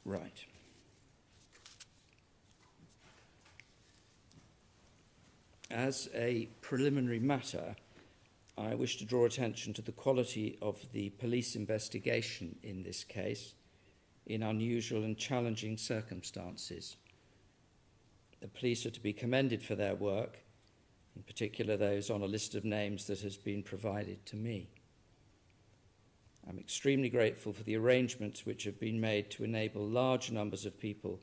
Right. As a preliminary matter, I wish to draw attention to the quality of the police investigation in this case in unusual and challenging circumstances. The police are to be commended for their work, in particular those on a list of names that has been provided to me. I'm extremely grateful for the arrangements which have been made to enable large numbers of people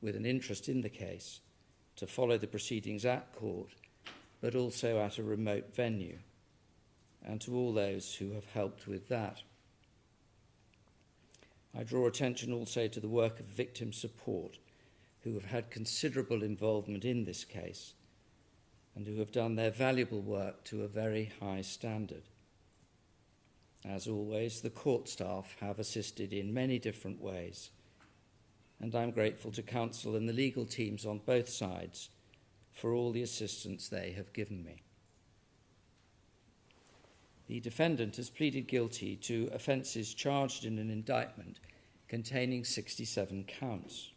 with an interest in the case to follow the proceedings at court, but also at a remote venue, and to all those who have helped with that. I draw attention also to the work of victim support, who have had considerable involvement in this case and who have done their valuable work to a very high standard. As always, the court staff have assisted in many different ways, and I'm grateful to counsel and the legal teams on both sides for all the assistance they have given me. The defendant has pleaded guilty to offences charged in an indictment containing 67 counts.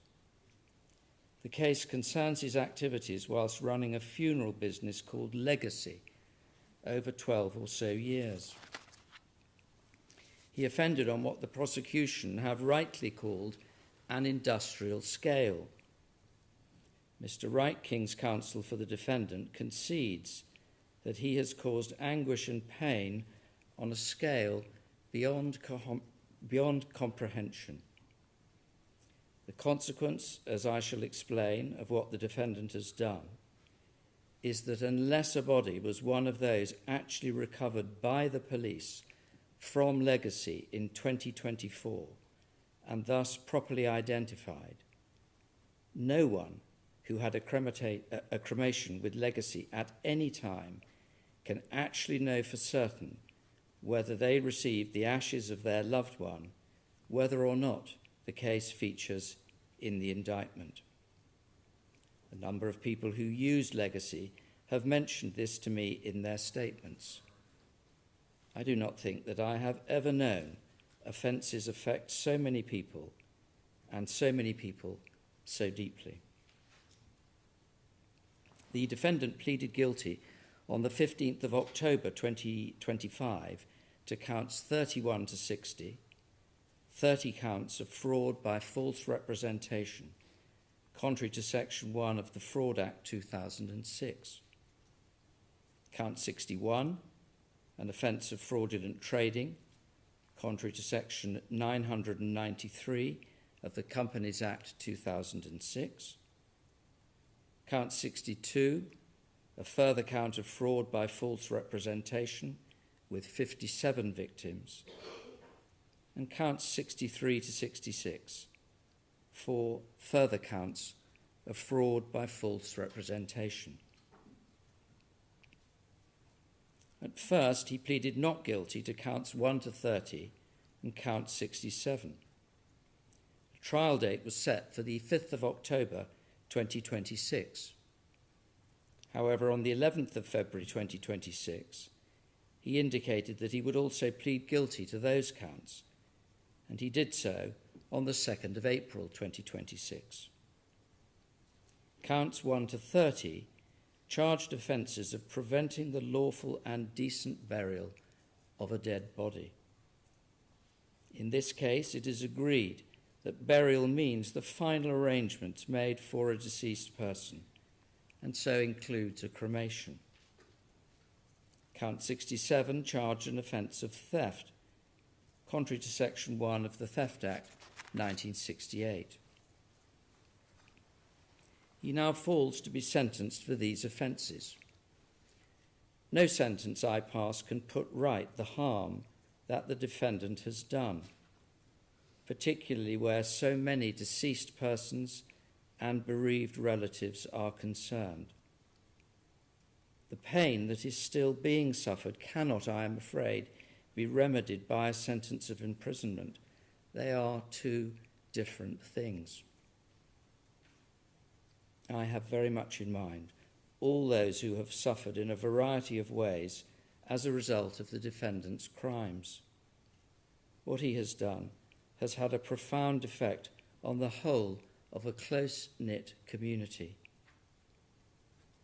The case concerns his activities whilst running a funeral business called Legacy over 12 or so years. He offended on what the prosecution have rightly called an industrial scale. Mr. Wright, King's counsel for the defendant, concedes that he has caused anguish and pain on a scale beyond comprehension. The consequence, as I shall explain, of what the defendant has done is that unless a body was one of those actually recovered by the police from Legacy in 2024 and thus properly identified, no one who had a cremation with Legacy at any time can actually know for certain whether they received the ashes of their loved one, whether or not the case features in the indictment. A number of people who used Legacy have mentioned this to me in their statements. I do not think that I have ever known offences affect so many people and so many people so deeply. The defendant pleaded guilty on the 15th of October 2025 to counts 31 to 60, 30 counts of fraud by false representation, contrary to Section 1 of the Fraud Act 2006. Count 61, an offence of fraudulent trading, contrary to Section 993 of the Companies Act 2006. Count 62, a further count of fraud by false representation with 57 victims. And counts 63 to 66, 4 further counts of fraud by false representation. At first, he pleaded not guilty to counts 1 to 30 and count 67. The trial date was set for the 5th of October 2026. However, on the 11th of February 2026, he indicated that he would also plead guilty to those counts, and he did so on the 2nd of April 2026. Counts 1 to 30 charged offences of preventing the lawful and decent burial of a dead body. In this case, it is agreed that burial means the final arrangements made for a deceased person, and so includes a cremation. Count 67 charged an offence of theft, contrary to Section 1 of the Theft Act 1968. He now falls to be sentenced for these offences. No sentence I pass can put right the harm that the defendant has done, particularly where so many deceased persons and bereaved relatives are concerned. The pain that is still being suffered cannot, I am afraid, be remedied by a sentence of imprisonment. They are two different things. I have very much in mind all those who have suffered in a variety of ways as a result of the defendant's crimes. What he has done has had a profound effect on the whole of a close-knit community.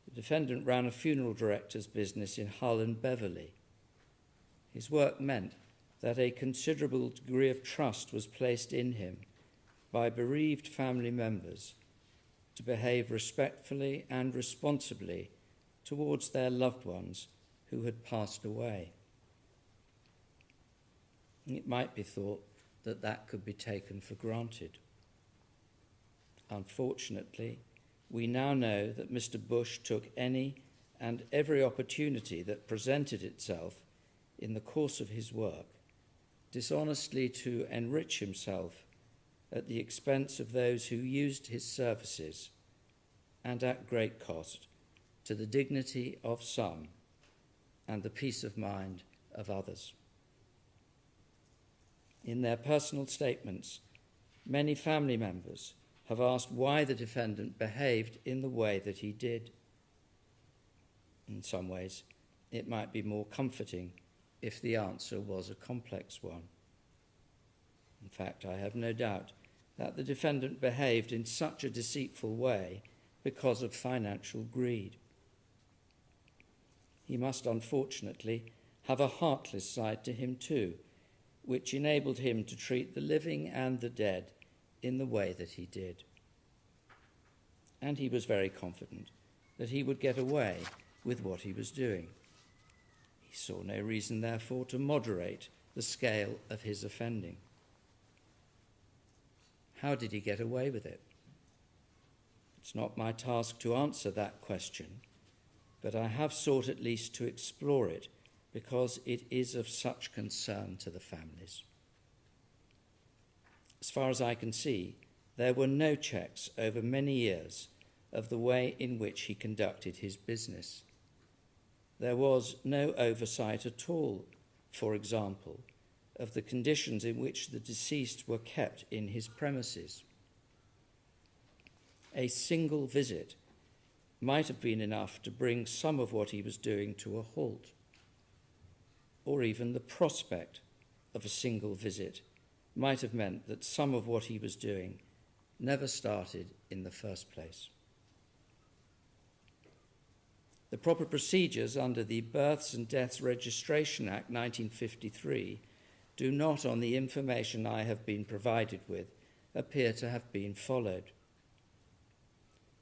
The defendant ran a funeral director's business in Hull and Beverley. His work meant that a considerable degree of trust was placed in him by bereaved family members to behave respectfully and responsibly towards their loved ones who had passed away. It might be thought that that could be taken for granted. Unfortunately, we now know that Mr. Bush took any and every opportunity that presented itself in the course of his work dishonestly to enrich himself at the expense of those who used his services, and at great cost to the dignity of some and the peace of mind of others. In their personal statements, many family members have asked why the defendant behaved in the way that he did. In some ways, it might be more comforting if the answer was a complex one. In fact, I have no doubt that the defendant behaved in such a deceitful way because of financial greed. He must unfortunately have a heartless side to him too, which enabled him to treat the living and the dead in the way that he did. And he was very confident that he would get away with what he was doing. He saw no reason, therefore, to moderate the scale of his offending. How did he get away with it? It's not my task to answer that question, but I have sought at least to explore it because it is of such concern to the families. As far as I can see, there were no checks over many years of the way in which he conducted his business. There was no oversight at all, for example, of the conditions in which the deceased were kept in his premises. A single visit might have been enough to bring some of what he was doing to a halt, or even the prospect of a single visit might have meant that some of what he was doing never started in the first place. The proper procedures under the Births and Deaths Registration Act 1953 do not, on the information I have been provided with, appear to have been followed.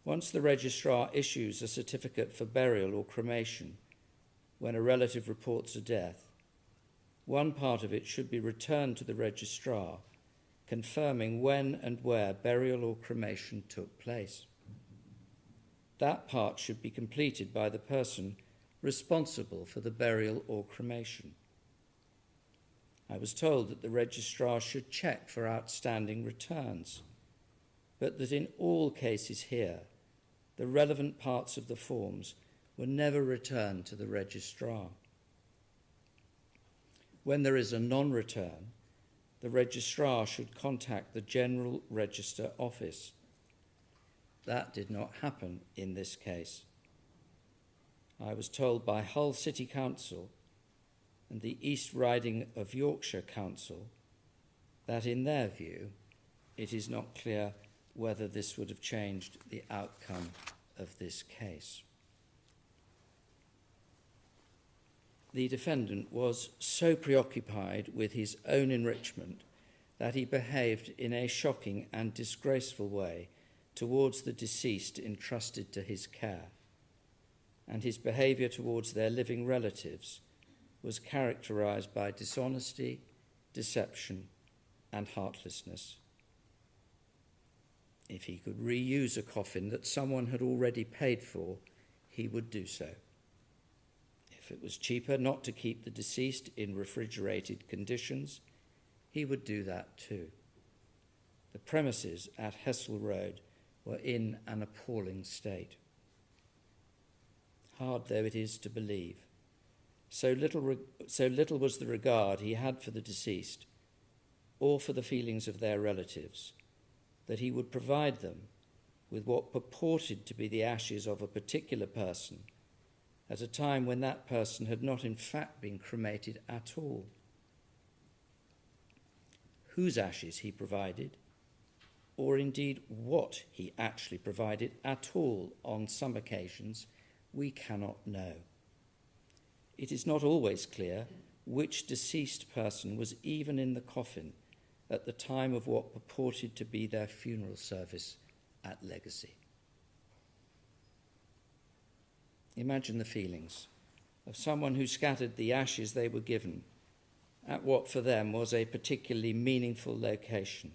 Once the registrar issues a certificate for burial or cremation, when a relative reports a death, one part of it should be returned to the registrar, confirming when and where burial or cremation took place. That part should be completed by the person responsible for the burial or cremation. I was told that the registrar should check for outstanding returns, but that in all cases here, the relevant parts of the forms were never returned to the registrar. When there is a non-return, the registrar should contact the General Register Office. That did not happen in this case. I was told by Hull City Council and the East Riding of Yorkshire Council that in their view it is not clear whether this would have changed the outcome of this case. The defendant was so preoccupied with his own enrichment that he behaved in a shocking and disgraceful way towards the deceased entrusted to his care, and his behaviour towards their living relatives was characterised by dishonesty, deception, and heartlessness. If he could reuse a coffin that someone had already paid for, he would do so. If it was cheaper not to keep the deceased in refrigerated conditions, he would do that too. The premises at Hessel Road were in an appalling state. Hard though it is to believe, so little was the regard he had for the deceased or for the feelings of their relatives, that he would provide them with what purported to be the ashes of a particular person at a time when that person had not in fact been cremated at all. Whose ashes he provided or indeed what he actually provided at all on some occasions, we cannot know. It is not always clear which deceased person was even in the coffin at the time of what purported to be their funeral service at Legacy. Imagine the feelings of someone who scattered the ashes they were given at what for them was a particularly meaningful location,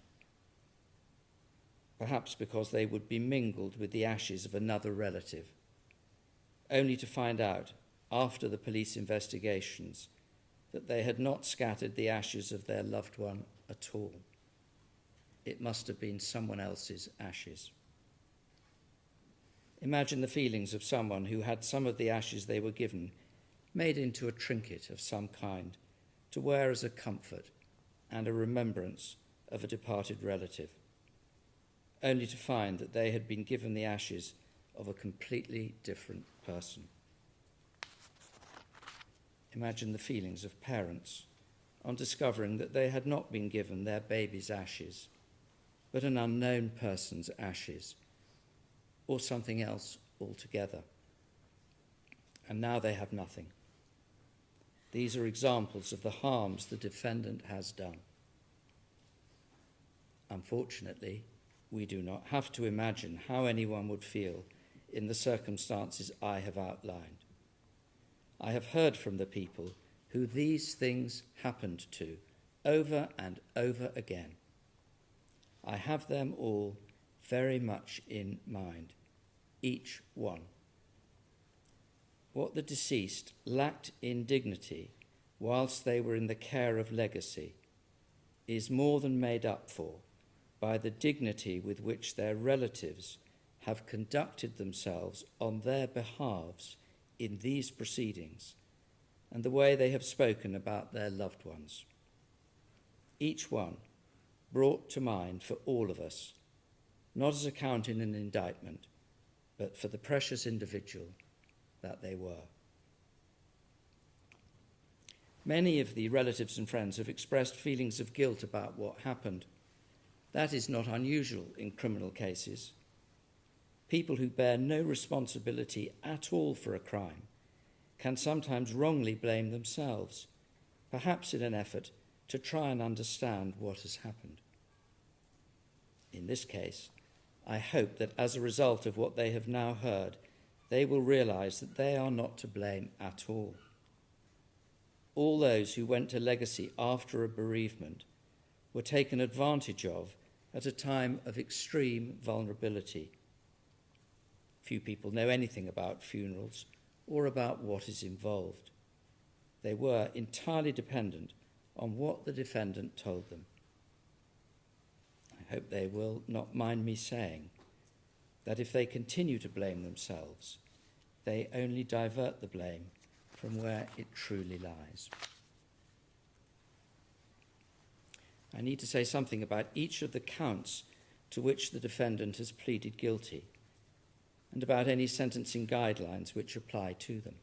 perhaps because they would be mingled with the ashes of another relative, only to find out after the police investigations that they had not scattered the ashes of their loved one at all. It must have been someone else's ashes. Imagine the feelings of someone who had some of the ashes they were given made into a trinket of some kind to wear as a comfort and a remembrance of a departed relative, only to find that they had been given the ashes of a completely different person. Imagine the feelings of parents on discovering that they had not been given their baby's ashes, but an unknown person's ashes, or something else altogether. And now they have nothing. These are examples of the harms the defendant has done. Unfortunately, we do not have to imagine how anyone would feel in the circumstances I have outlined. I have heard from the people who these things happened to over and over again. I have them all very much in mind, each one. What the deceased lacked in dignity whilst they were in the care of Legacy is more than made up for by the dignity with which their relatives have conducted themselves on their behalves in these proceedings and the way they have spoken about their loved ones. Each one brought to mind for all of us, not as a count in an indictment, but for the precious individual that they were. Many of the relatives and friends have expressed feelings of guilt about what happened. That is not unusual in criminal cases. People who bear no responsibility at all for a crime can sometimes wrongly blame themselves, perhaps in an effort to try and understand what has happened. In this case, I hope that as a result of what they have now heard, they will realize that they are not to blame at all. All those who went to Legacy after a bereavement were taken advantage of at a time of extreme vulnerability. Few people know anything about funerals or about what is involved. They were entirely dependent on what the defendant told them. I hope they will not mind me saying that if they continue to blame themselves, they only divert the blame from where it truly lies. I need to say something about each of the counts to which the defendant has pleaded guilty and about any sentencing guidelines which apply to them.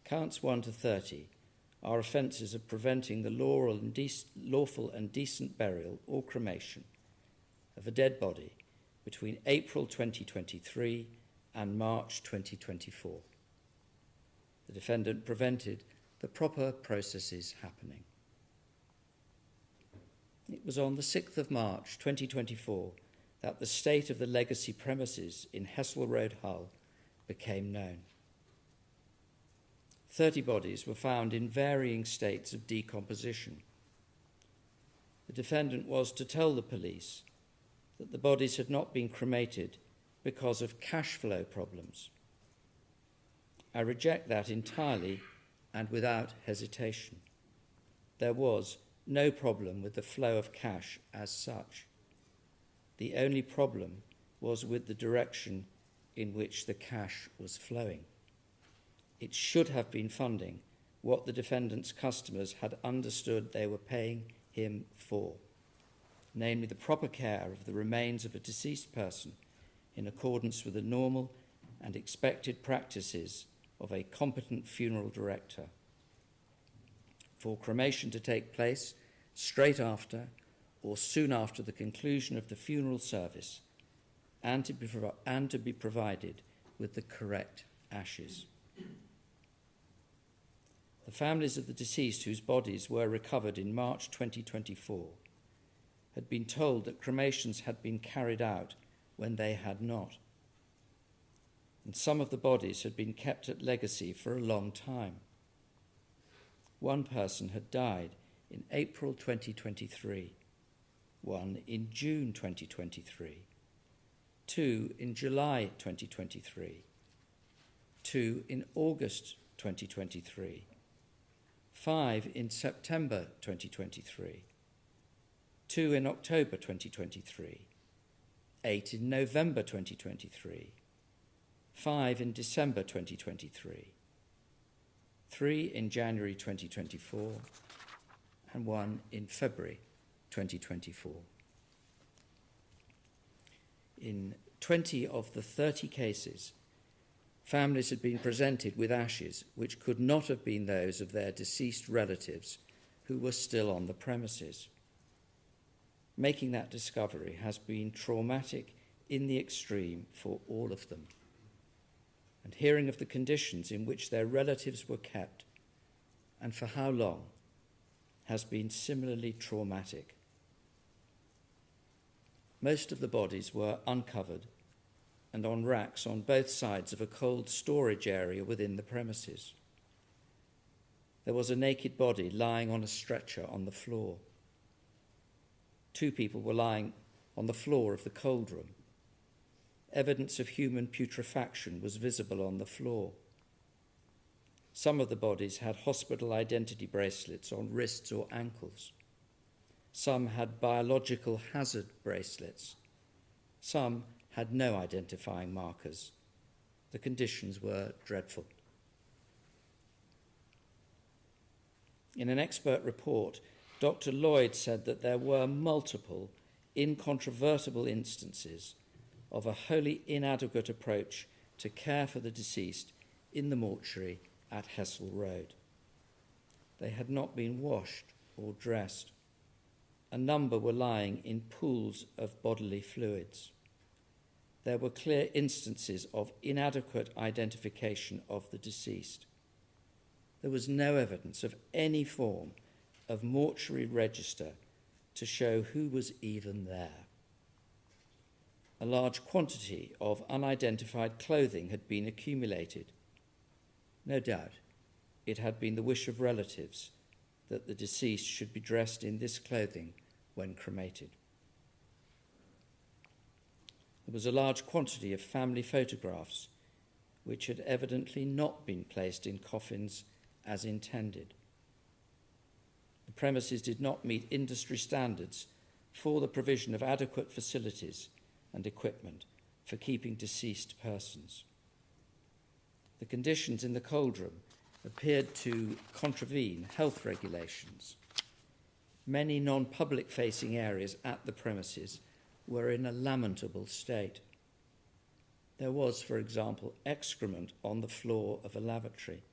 Counts 1 to 30 are offences of preventing the lawful and decent burial or cremation of a dead body between April 2023 and March 2024. The defendant prevented the proper processes happening. It was on the 6th of March 2024 that the state of the Legacy premises in Hessel Road, Hull, became known. 30 bodies were found in varying states of decomposition. The defendant was to tell the police that the bodies had not been cremated because of cash flow problems. I reject that entirely and without hesitation. There was no problem with the flow of cash as such. The only problem was with the direction in which the cash was flowing. It should have been funding what the defendant's customers had understood they were paying him for, namely the proper care of the remains of a deceased person in accordance with the normal and expected practices of a competent funeral director. For cremation to take place straight after or soon after the conclusion of the funeral service, and to be provided with the correct ashes. The families of the deceased whose bodies were recovered in March 2024 had been told that cremations had been carried out when they had not. And some of the bodies had been kept at legacy for a long time. One person had died in April 2023, one in June 2023, two in July 2023, two in August 2023, 5 in September 2023, 2 in October 2023, 8 in November 2023, 5 in December 2023, 3 in January 2024, and 1 in February 2024. In 20 of the 30 cases, families had been presented with ashes which could not have been those of their deceased relatives who were still on the premises. Making that discovery has been traumatic in the extreme for all of them. And hearing of the conditions in which their relatives were kept and for how long has been similarly traumatic. Most of the bodies were uncovered and on racks on both sides of a cold storage area within the premises. There was a naked body lying on a stretcher on the floor. 2 people were lying on the floor of the cold room. Evidence of human putrefaction was visible on the floor. Some of the bodies had hospital identity bracelets on wrists or ankles. Some had biological hazard bracelets. Some had no identifying markers. The conditions were dreadful. In an expert report, Dr. Lloyd said that there were multiple incontrovertible instances of a wholly inadequate approach to care for the deceased in the mortuary at Hessel Road. They had not been washed or dressed. A number were lying in pools of bodily fluids. There were clear instances of inadequate identification of the deceased. There was no evidence of any form of mortuary register to show who was even there. A large quantity of unidentified clothing had been accumulated. No doubt it had been the wish of relatives that the deceased should be dressed in this clothing when cremated. There was a large quantity of family photographs which had evidently not been placed in coffins as intended. The premises did not meet industry standards for the provision of adequate facilities and equipment for keeping deceased persons. The conditions in the cold room appeared to contravene health regulations. Many non-public facing areas at the premises were in a lamentable state. There was, for example, excrement on the floor of a lavatory.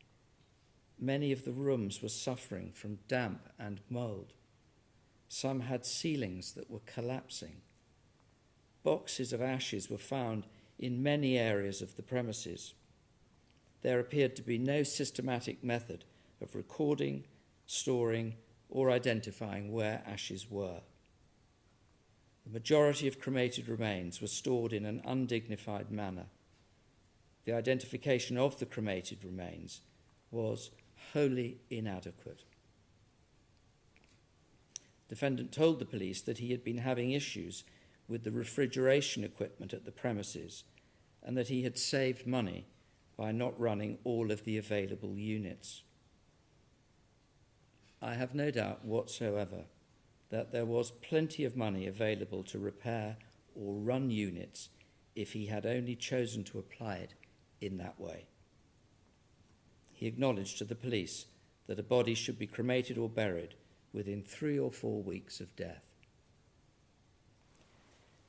Many of the rooms were suffering from damp and mould. Some had ceilings that were collapsing. Boxes of ashes were found in many areas of the premises. There appeared to be no systematic method of recording, storing, or identifying where ashes were. The majority of cremated remains were stored in an undignified manner. The identification of the cremated remains was wholly inadequate. The defendant told the police that he had been having issues with the refrigeration equipment at the premises and that he had saved money by not running all of the available units. I have no doubt whatsoever that there was plenty of money available to repair or run units if he had only chosen to apply it in that way. He acknowledged to the police that a body should be cremated or buried within 3 or 4 weeks of death.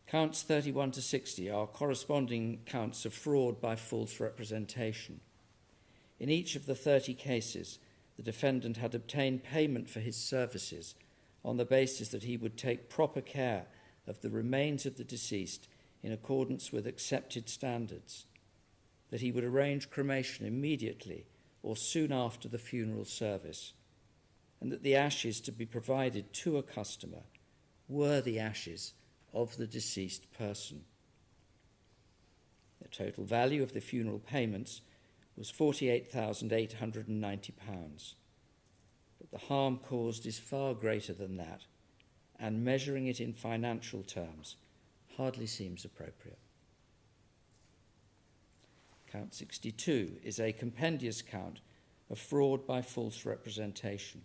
Counts 31 to 60 are corresponding counts of fraud by false representation. In each of the 30 cases, the defendant had obtained payment for his services on the basis that he would take proper care of the remains of the deceased in accordance with accepted standards, that he would arrange cremation immediately or soon after the funeral service, and that the ashes to be provided to a customer were the ashes of the deceased person. The total value of the funeral payments was £48,890, but the harm caused is far greater than that, and measuring it in financial terms hardly seems appropriate. Count 62 is a compendious count of fraud by false representation.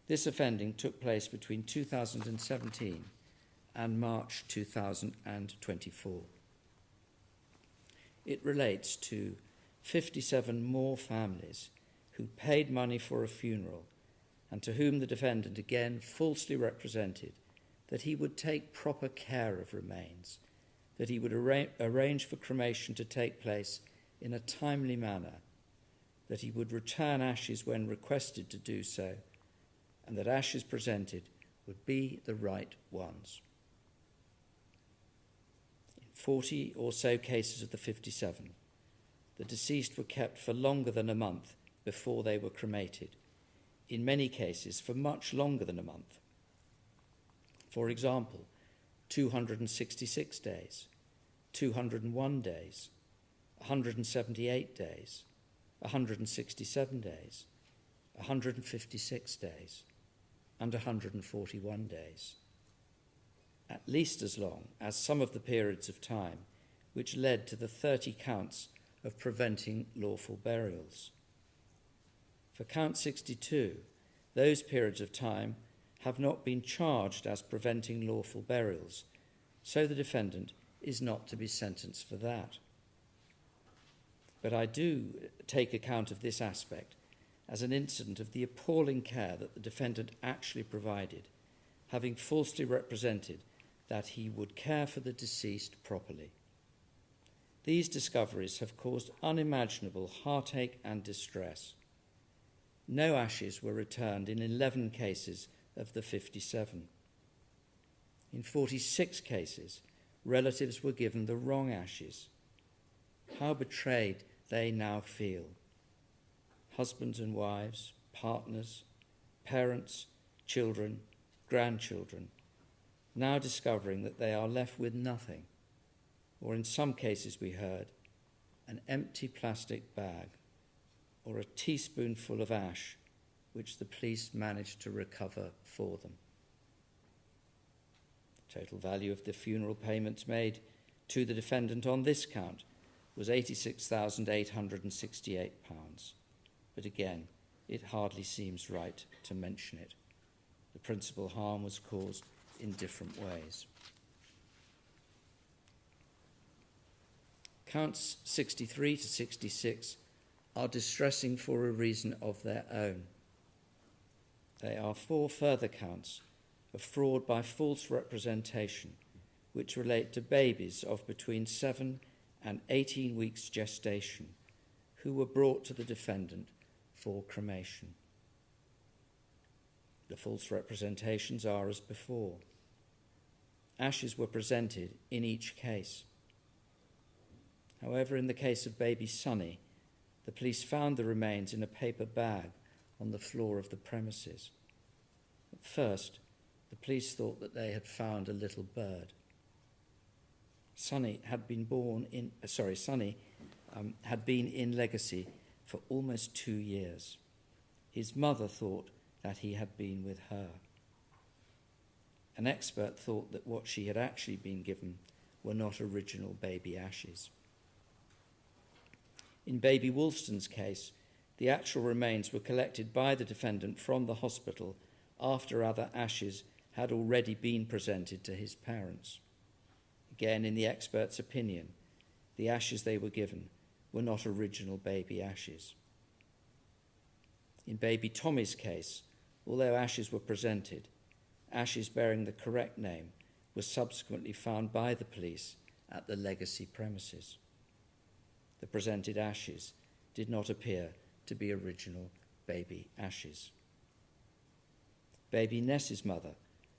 This offending took place between 2017 and March 2024. It relates to 57 more families who paid money for a funeral and to whom the defendant again falsely represented that he would take proper care of remains, that he would arrange for cremation to take place in a timely manner, that he would return ashes when requested to do so, and that ashes presented would be the right ones. In 40 or so cases of the 57, the deceased were kept for longer than a month before they were cremated, in many cases for much longer than a month. For example, 266 days, 201 days, 178 days, 167 days, 156 days, and 141 days. At least as long as some of the periods of time which led to the 30 counts of preventing lawful burials. For count 62, those periods of time have not been charged as preventing lawful burials, so the defendant is not to be sentenced for that. But I do take account of this aspect as an incident of the appalling care that the defendant actually provided, having falsely represented that he would care for the deceased properly. These discoveries have caused unimaginable heartache and distress. No ashes were returned in 11 cases of the 57. In 46 cases, relatives were given the wrong ashes. How betrayed they now feel. Husbands and wives, partners, parents, children, grandchildren, now discovering that they are left with nothing, or in some cases we heard, an empty plastic bag or a teaspoonful of ash which the police managed to recover for them. The total value of the funeral payments made to the defendant on this count was £86,868. But again, it hardly seems right to mention it. The principal harm was caused in different ways. Counts 63 to 66 are distressing for a reason of their own. They are 4 further counts of fraud by false representation, which relate to babies of between 7 and 18 weeks gestation, who were brought to the defendant for cremation. The false representations are as before. Ashes were presented in each case. However, in the case of baby Sonny, the police found the remains in a paper bag on the floor of the premises. At first, the police thought that they had found a little bird. Sonny had been in Legacy for almost 2 years. His mother thought that he had been with her. An expert thought that what she had actually been given were not original baby ashes. In baby Woolston's case, the actual remains were collected by the defendant from the hospital after other ashes had already been presented to his parents. Again, in the expert's opinion, the ashes they were given were not original baby ashes. In baby Tommy's case, although ashes were presented, ashes bearing the correct name were subsequently found by the police at the Legacy premises. The presented ashes did not appear to be original baby ashes. baby Ness's mother,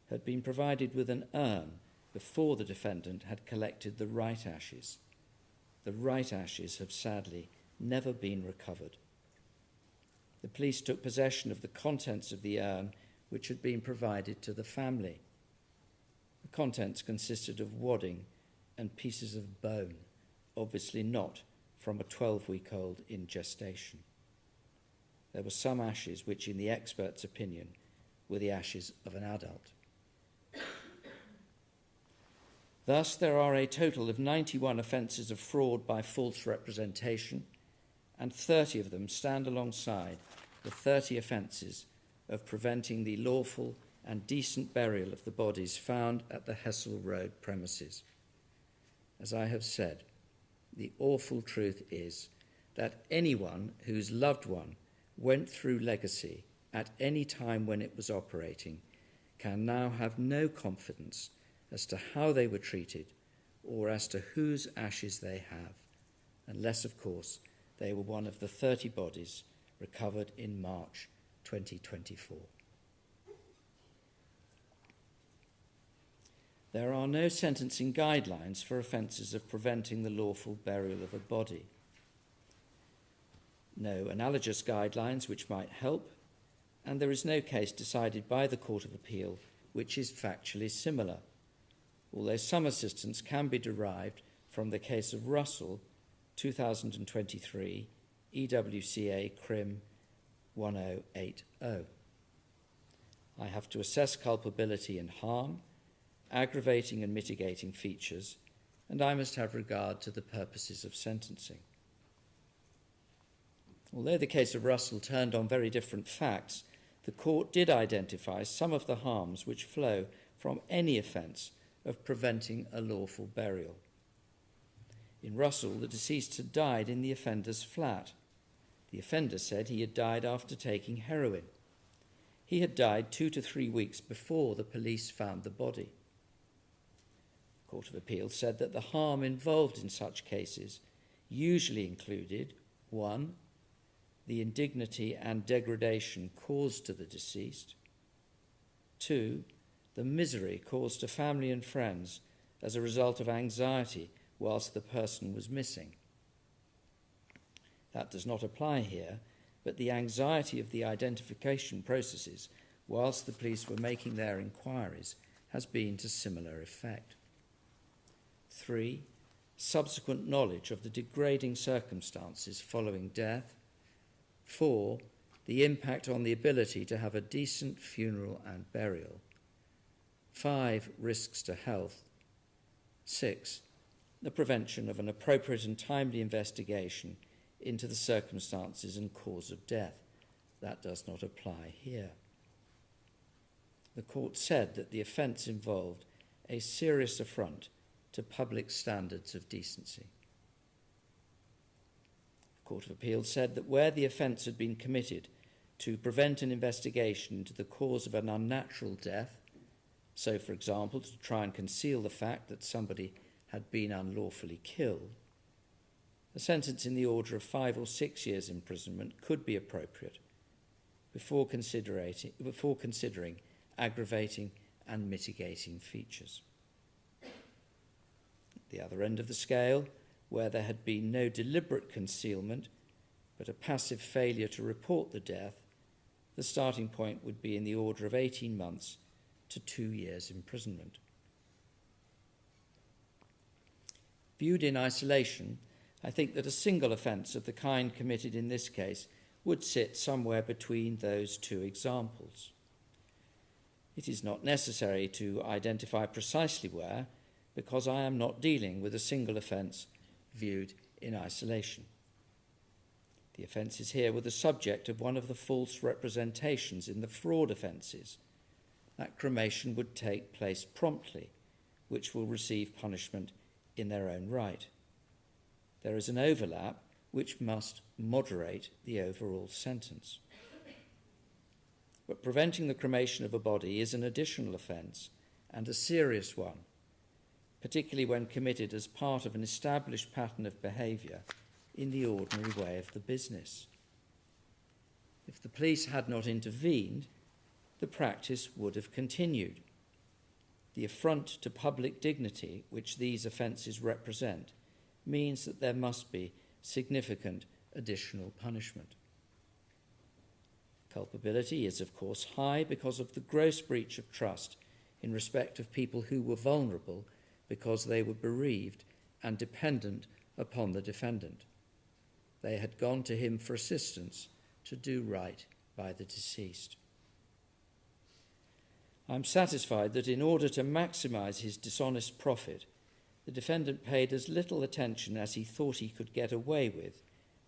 had been provided with an urn before the defendant had collected the right ashes. The right ashes have sadly never been recovered. The police took possession of the contents of the urn which had been provided to the family. The contents consisted of wadding and pieces of bone, obviously not from a 12-week-old in gestation. There were some ashes which, in the expert's opinion, were the ashes of an adult. Thus, there are a total of 91 offences of fraud by false representation, and 30 of them stand alongside the 30 offences of preventing the lawful and decent burial of the bodies found at the Hessel Road premises. As I have said, the awful truth is that anyone whose loved one went through legacy at any time when it was operating can now have no confidence as to how they were treated or as to whose ashes they have, unless, of course, they were one of the 30 bodies recovered in March 2024. There are no sentencing guidelines for offences of preventing the lawful burial of a body. No analogous guidelines which might help, and there is no case decided by the Court of Appeal which is factually similar, although some assistance can be derived from the case of Russell, 2023, EWCA Crim 1080. I have to assess culpability and harm, aggravating and mitigating features, and I must have regard to the purposes of sentencing. Although the case of Russell turned on very different facts, the court did identify some of the harms which flow from any offence of preventing a lawful burial. In Russell, the deceased had died in the offender's flat. The offender said he had died after taking heroin. He had died 2 to 3 weeks before the police found the body. The Court of Appeal said that the harm involved in such cases usually included 1. The indignity and degradation caused to the deceased. 2. The misery caused to family and friends as a result of anxiety whilst the person was missing. That does not apply here, but the anxiety of the identification processes whilst the police were making their inquiries has been to similar effect. 3. Subsequent knowledge of the degrading circumstances following death. 4. The impact on the ability to have a decent funeral and burial. 5. Risks to health. 6. The prevention of an appropriate and timely investigation into the circumstances and cause of death. That does not apply here. The court said that the offence involved a serious affront to public standards of decency. The Court of Appeal said that where the offence had been committed to prevent an investigation into the cause of an unnatural death, so, for example, to try and conceal the fact that somebody had been unlawfully killed, a sentence in the order of 5 or 6 years imprisonment could be appropriate before considering aggravating and mitigating features. At the other end of the scale, where there had been no deliberate concealment but a passive failure to report the death, the starting point would be in the order of 18 months to 2 years imprisonment. Viewed in isolation, I think that a single offence of the kind committed in this case would sit somewhere between those two examples. It is not necessary to identify precisely where, because I am not dealing with a single offence viewed in isolation. The offences here were the subject of one of the false representations in the fraud offences, that cremation would take place promptly, which will receive punishment in their own right. There is an overlap which must moderate the overall sentence. But preventing the cremation of a body is an additional offence and a serious one, particularly when committed as part of an established pattern of behaviour in the ordinary way of the business. If the police had not intervened, the practice would have continued. The affront to public dignity which these offences represent means that there must be significant additional punishment. Culpability is, of course, high because of the gross breach of trust in respect of people who were vulnerable because they were bereaved and dependent upon the defendant. They had gone to him for assistance to do right by the deceased. I'm satisfied that in order to maximise his dishonest profit, the defendant paid as little attention as he thought he could get away with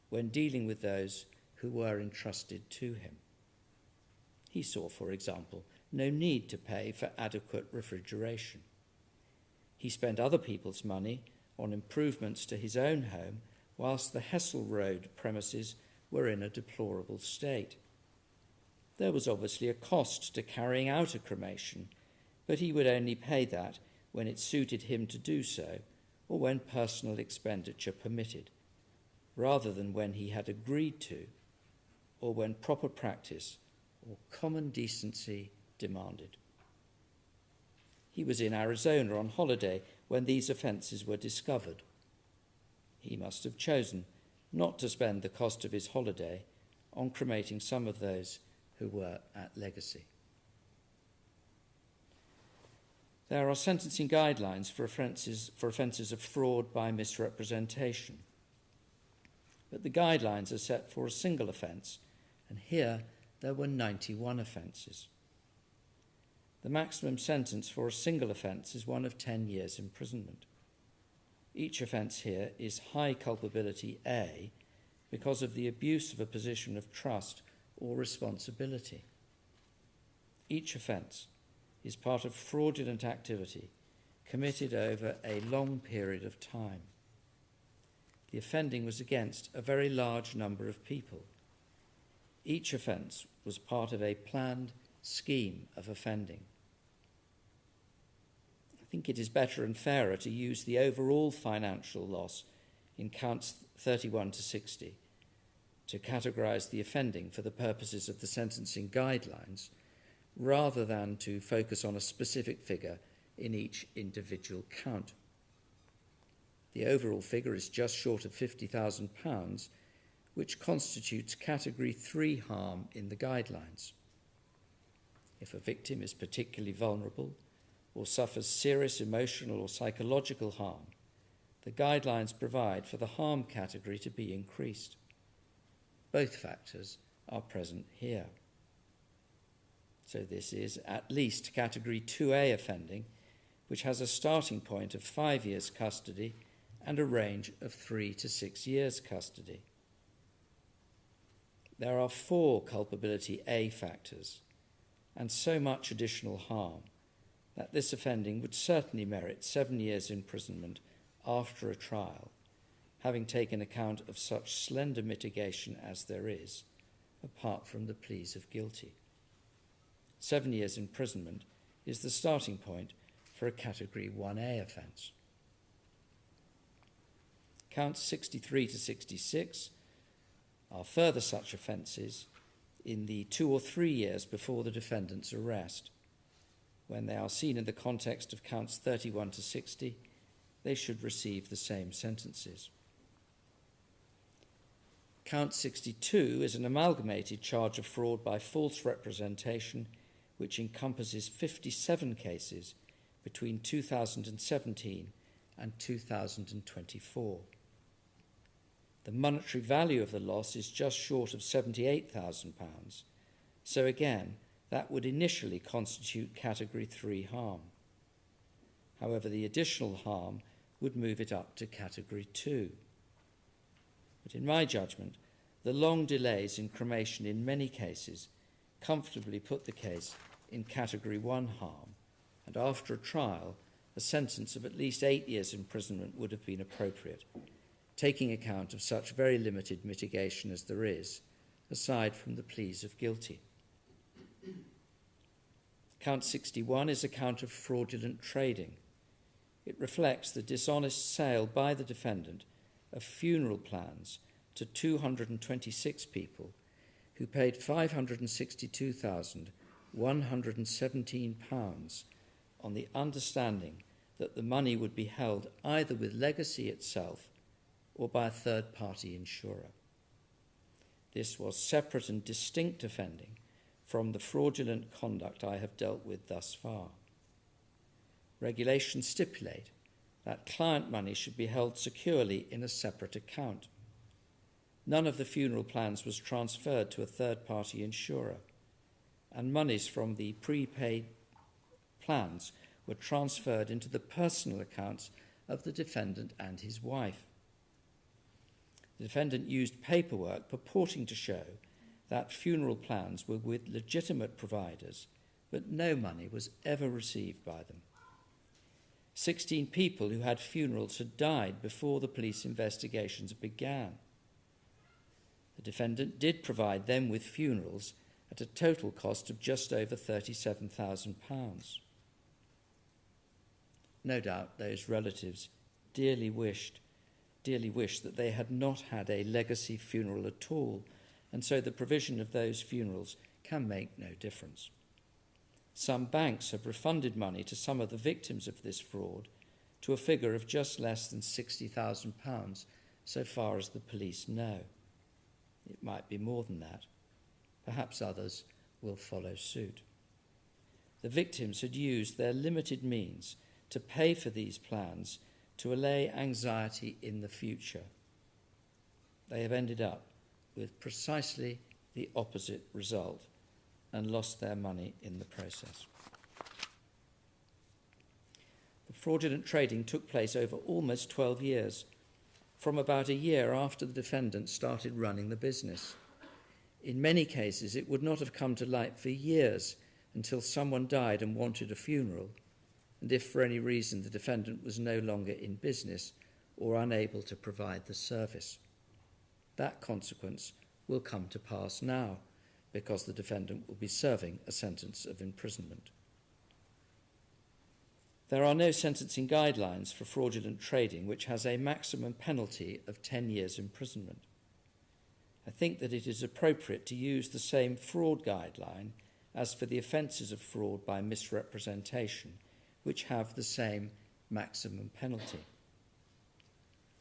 when dealing with those who were entrusted to him. He saw, for example, no need to pay for adequate refrigeration. He spent other people's money on improvements to his own home, whilst the Hessel Road premises were in a deplorable state. There was obviously a cost to carrying out a cremation, but he would only pay that when it suited him to do so, or when personal expenditure permitted, rather than when he had agreed to, or when proper practice or common decency demanded. He was in Arizona on holiday when these offences were discovered. He must have chosen not to spend the cost of his holiday on cremating some of those who were at legacy. There are sentencing guidelines for offences of fraud by misrepresentation. But the guidelines are set for a single offence, and here there were 91 offences. The maximum sentence for a single offence is one of 10 years' imprisonment. Each offence here is high culpability A because of the abuse of a position of trust or responsibility. Each offence is part of fraudulent activity committed over a long period of time. The offending was against a very large number of people. Each offence was part of a planned scheme of offending. I think it is better and fairer to use the overall financial loss in counts 31 to 60 to categorise the offending for the purposes of the sentencing guidelines, rather than to focus on a specific figure in each individual count. The overall figure is just short of £50,000, which constitutes Category 3 harm in the guidelines. If a victim is particularly vulnerable or suffers serious emotional or psychological harm, the guidelines provide for the harm category to be increased. Both factors are present here. So this is at least Category 2A offending, which has a starting point of 5 years custody and a range of 3 to 6 years custody. There are 4 culpability A factors and so much additional harm that this offending would certainly merit 7 years imprisonment after a trial, having taken account of such slender mitigation as there is, apart from the pleas of guilty. 7 years imprisonment is the starting point for a Category 1A offence. Counts 63 to 66 are further such offences in the 2 or 3 years before the defendant's arrest. When they are seen in the context of counts 31 to 60, they should receive the same sentences. Count 62 is an amalgamated charge of fraud by false representation, which encompasses 57 cases between 2017 and 2024. The monetary value of the loss is just short of £78,000, so again, that would initially constitute Category 3 harm. However, the additional harm would move it up to Category 2. But in my judgment, the long delays in cremation in many cases comfortably put the case in Category 1 harm, and after a trial, a sentence of at least 8 years imprisonment would have been appropriate, taking account of such very limited mitigation as there is, aside from the pleas of guilty. Count 61 is a count of fraudulent trading. It reflects the dishonest sale by the defendant of funeral plans to 226 people who paid £562,150 £117 on the understanding that the money would be held either with Legacy itself or by a third-party insurer. This was separate and distinct offending from the fraudulent conduct I have dealt with thus far. Regulations stipulate that client money should be held securely in a separate account. None of the funeral plans was transferred to a third-party insurer, and monies from the prepaid plans were transferred into the personal accounts of the defendant and his wife. The defendant used paperwork purporting to show that funeral plans were with legitimate providers, but no money was ever received by them. 16 people who had funerals had died before the police investigations began. The defendant did provide them with funerals at a total cost of just over £37,000. No doubt those relatives dearly wished that they had not had a Legacy funeral at all, and so the provision of those funerals can make no difference. Some banks have refunded money to some of the victims of this fraud to a figure of just less than £60,000 so far as the police know. It might be more than that. Perhaps others will follow suit. The victims had used their limited means to pay for these plans to allay anxiety in the future. They have ended up with precisely the opposite result and lost their money in the process. The fraudulent trading took place over almost 12 years, from about a year after the defendant started running the business. In many cases, it would not have come to light for years until someone died and wanted a funeral, and if for any reason the defendant was no longer in business or unable to provide the service. That consequence will come to pass now, because the defendant will be serving a sentence of imprisonment. There are no sentencing guidelines for fraudulent trading which has a maximum penalty of 10 years imprisonment. I think that it is appropriate to use the same fraud guideline as for the offences of fraud by misrepresentation, which have the same maximum penalty.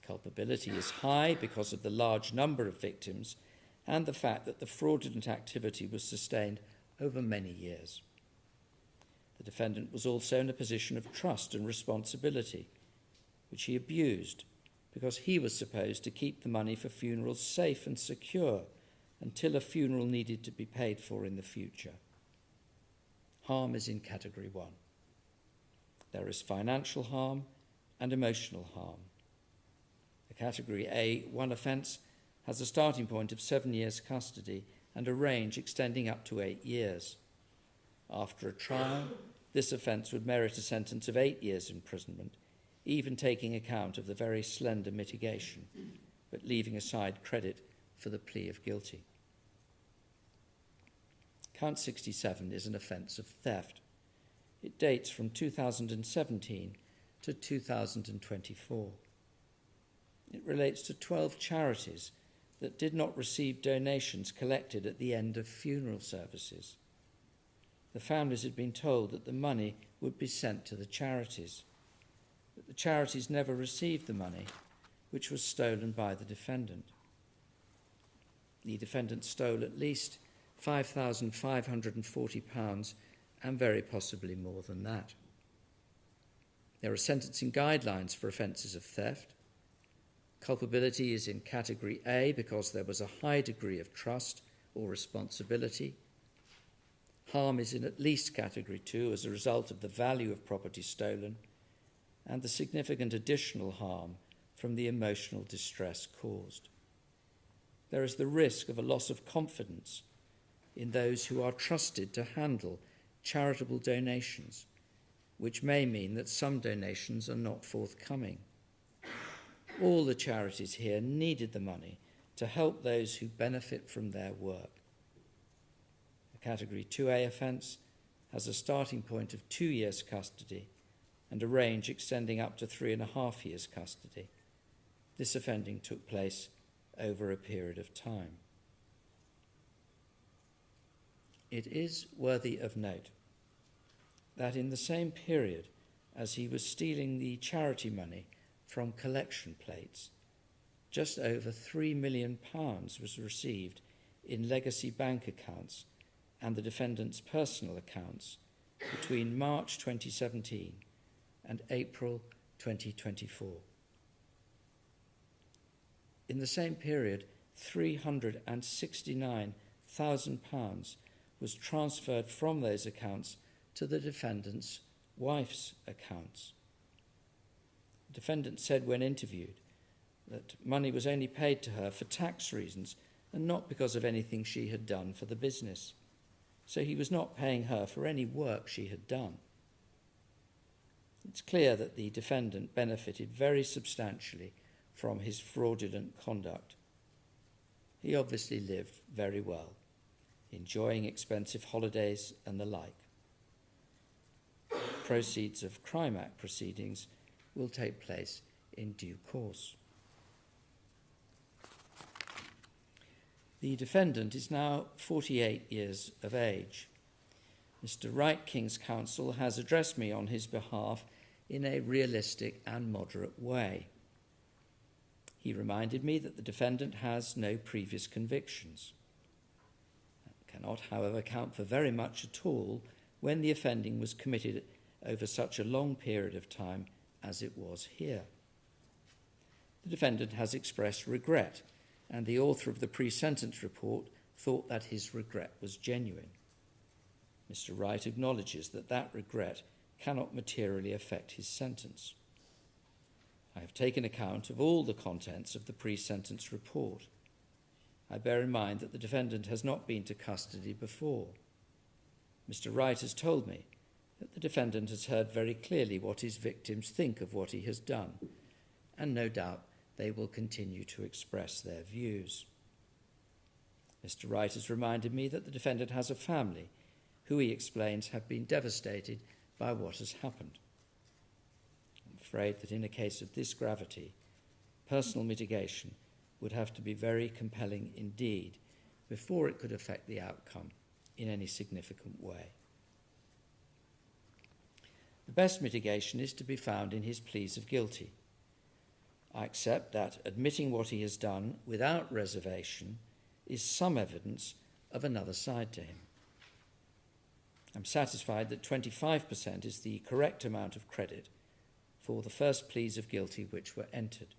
Culpability is high because of the large number of victims and the fact that the fraudulent activity was sustained over many years. The defendant was also in a position of trust and responsibility, which he abused because he was supposed to keep the money for funerals safe and secure until a funeral needed to be paid for in the future. Harm is in Category 1. There is financial harm and emotional harm. The Category A1 offence has a starting point of 7 years custody and a range extending up to 8 years. After a trial, this offence would merit a sentence of 8 years imprisonment, even taking account of the very slender mitigation, but leaving aside credit for the plea of guilty. Count 67 is an offence of theft. It dates from 2017 to 2024. It relates to 12 charities that did not receive donations collected at the end of funeral services. The families had been told that the money would be sent to the charities, but the charities never received the money, which was stolen by the defendant. The defendant stole at least £5,540 and very possibly more than that. There are sentencing guidelines for offences of theft. Culpability is in Category A because there was a high degree of trust or responsibility. Harm is in at least Category 2 as a result of the value of property stolen and the significant additional harm from the emotional distress caused. There is the risk of a loss of confidence in those who are trusted to handle charitable donations, which may mean that some donations are not forthcoming. All the charities here needed the money to help those who benefit from their work. A Category 2A offence has a starting point of 2 years custody and a range extending up to 3.5 years custody. This offending took place over a period of time. It is worthy of note that in the same period as he was stealing the charity money from collection plates, just over £3 million was received in legacy bank accounts and the defendant's personal accounts between March 2017 and April 2024. In the same period, £369,000 was transferred from those accounts to the defendant's wife's accounts. The defendant said when interviewed that money was only paid to her for tax reasons and not because of anything she had done for the business. So he was not paying her for any work she had done. It's clear that the defendant benefited very substantially from his fraudulent conduct. He obviously lived very well, enjoying expensive holidays and the like. Proceeds of Crime Act proceedings will take place in due course. The defendant is now 48 years of age. Mr. Wright King's counsel has addressed me on his behalf in a realistic and moderate way. He reminded me that the defendant has no previous convictions. That cannot, however, count for very much at all when the offending was committed over such a long period of time as it was here. The defendant has expressed regret, and the author of the pre-sentence report thought that his regret was genuine. Mr. Wright acknowledges that that regret cannot materially affect his sentence. I have taken account of all the contents of the pre-sentence report. I bear in mind that the defendant has not been to custody before. Mr. Wright has told me that the defendant has heard very clearly what his victims think of what he has done, and no doubt they will continue to express their views. Mr. Wright has reminded me that the defendant has a family who, he explains, have been devastated by what has happened. I'm afraid that in a case of this gravity, personal mitigation would have to be very compelling indeed before it could affect the outcome in any significant way. The best mitigation is to be found in his pleas of guilty. I accept that admitting what he has done without reservation is some evidence of another side to him. I'm satisfied that 25% is the correct amount of credit for the first pleas of guilty which were entered.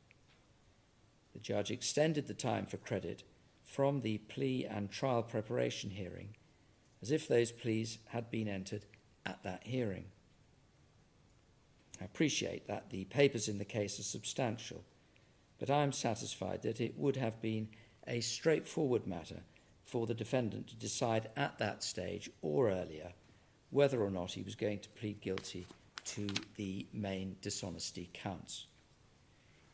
The judge extended the time for credit from the plea and trial preparation hearing as if those pleas had been entered at that hearing. I appreciate that the papers in the case are substantial, but I am satisfied that it would have been a straightforward matter for the defendant to decide at that stage or earlier whether or not he was going to plead guilty to the main dishonesty counts.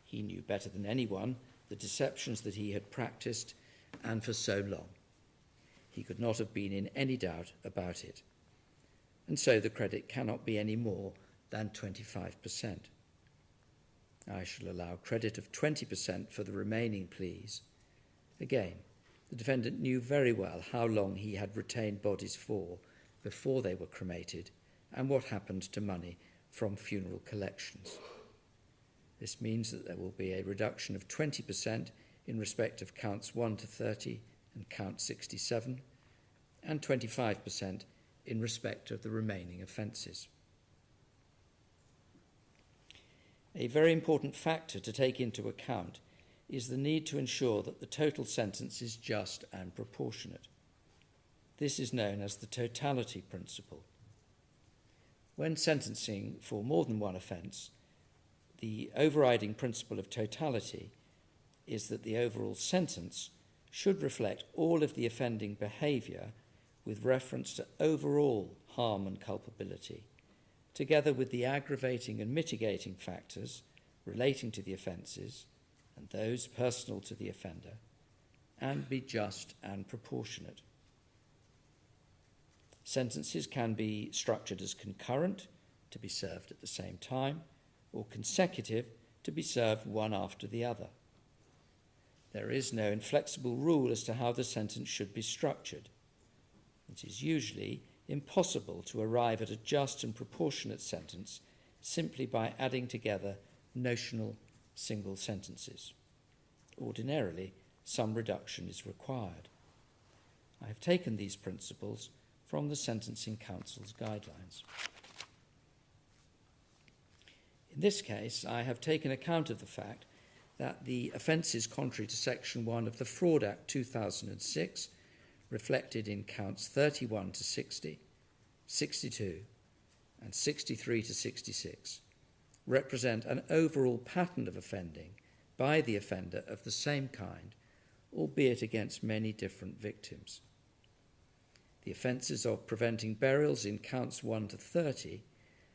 He knew better than anyone the deceptions that he had practiced, and for so long. He could not have been in any doubt about it. And so the credit cannot be any more than 25%. I shall allow credit of 20% for the remaining pleas. Again, the defendant knew very well how long he had retained bodies for before they were cremated and what happened to money from funeral collections. This means that there will be a reduction of 20% in respect of counts 1 to 30 and count 67, and 25% in respect of the remaining offences. A very important factor to take into account is the need to ensure that the total sentence is just and proportionate. This is known as the totality principle. When sentencing for more than one offence, the overriding principle of totality is that the overall sentence should reflect all of the offending behaviour with reference to overall harm and culpability, together with the aggravating and mitigating factors relating to the offences and those personal to the offender, and be just and proportionate. Sentences can be structured as concurrent, to be served at the same time, or consecutive, to be served one after the other. There is no inflexible rule as to how the sentence should be structured. It is usually impossible to arrive at a just and proportionate sentence simply by adding together notional single sentences. Ordinarily, some reduction is required. I have taken these principles from the Sentencing Council's guidelines. In this case, I have taken account of the fact that the offences contrary to Section 1 of the Fraud Act 2006, reflected in counts 31 to 60, 62, and 63 to 66, represent an overall pattern of offending by the offender of the same kind, albeit against many different victims. The offences of preventing burials in counts 1 to 30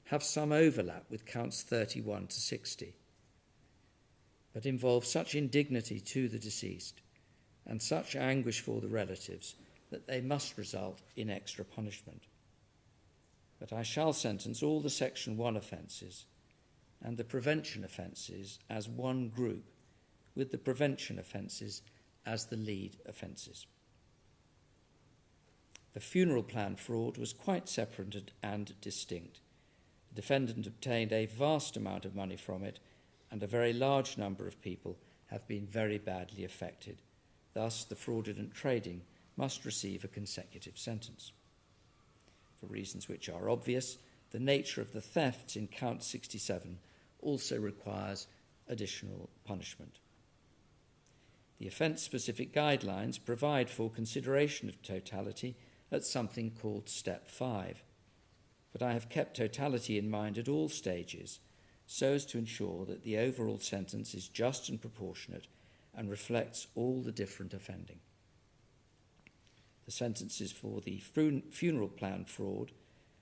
have some overlap with counts 31 to 60, but involve such indignity to the deceased and such anguish for the relatives that they must result in extra punishment. But I shall sentence all the Section 1 offences and the prevention offences as one group, with the prevention offences as the lead offences. The funeral plan fraud was quite separate and distinct. The defendant obtained a vast amount of money from it, and a very large number of people have been very badly affected. Thus, the fraudulent trading must receive a consecutive sentence. For reasons which are obvious, the nature of the thefts in count 67 also requires additional punishment. The offence-specific guidelines provide for consideration of totality at something called Step 5, but I have kept totality in mind at all stages so as to ensure that the overall sentence is just and proportionate and reflects all the different offending. The sentences for the funeral plan fraud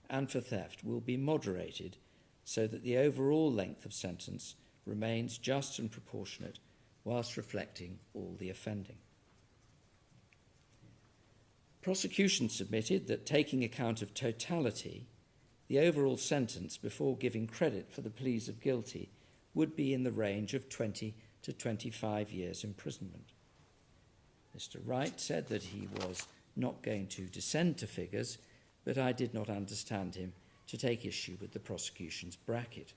and for theft will be moderated so that the overall length of sentence remains just and proportionate whilst reflecting all the offending. Prosecution submitted that, taking account of totality, the overall sentence before giving credit for the pleas of guilty would be in the range of 20 to 25 years imprisonment. Mr. Wright said that he was not going to descend to figures, but I did not understand him to take issue with the prosecution's bracket.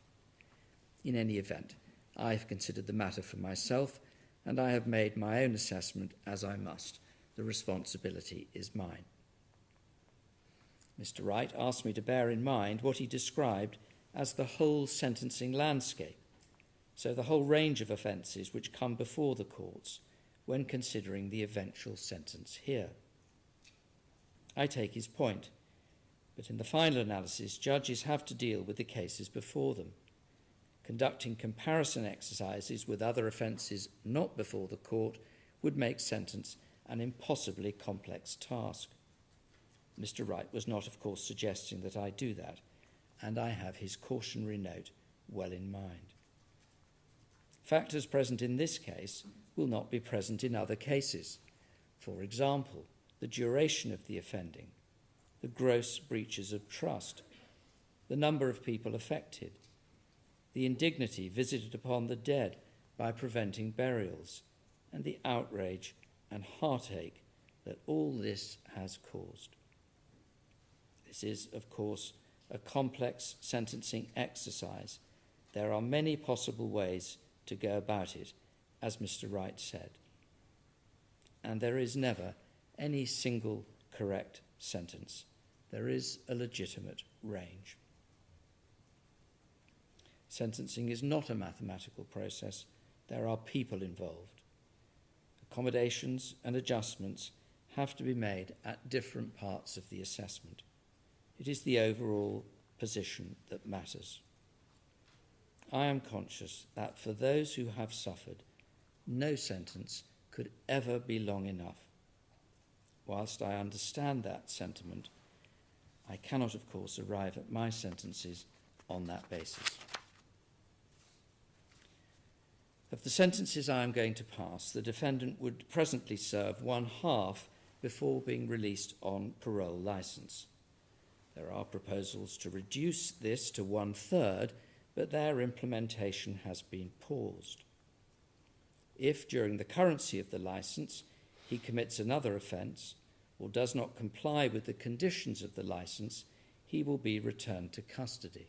In any event, I have considered the matter for myself, and I have made my own assessment as I must. The responsibility is mine. Mr. Wright asked me to bear in mind what he described as the whole sentencing landscape, so the whole range of offences which come before the courts when considering the eventual sentence here. I take his point, but in the final analysis, judges have to deal with the cases before them. Conducting comparison exercises with other offences not before the court would make sentence an impossibly complex task. Mr. Wright was not, of course, suggesting that I do that, and I have his cautionary note well in mind. Factors present in this case will not be present in other cases. For example, the duration of the offending, the gross breaches of trust, the number of people affected, the indignity visited upon the dead by preventing burials, and the outrage and heartache that all this has caused. This is, of course, a complex sentencing exercise. There are many possible ways to go about it, as Mr. Wright said. And there is never any single correct sentence. There is a legitimate range. Sentencing is not a mathematical process. There are people involved. Accommodations and adjustments have to be made at different parts of the assessment. It is the overall position that matters. I am conscious that for those who have suffered, no sentence could ever be long enough. Whilst I understand that sentiment, I cannot, of course, arrive at my sentences on that basis. Of the sentences I am going to pass, the defendant would presently serve 1/2 before being released on parole licence. There are proposals to reduce this to 1/3, but their implementation has been paused. If, during the currency of the licence, he commits another offence, or does not comply with the conditions of the licence, he will be returned to custody.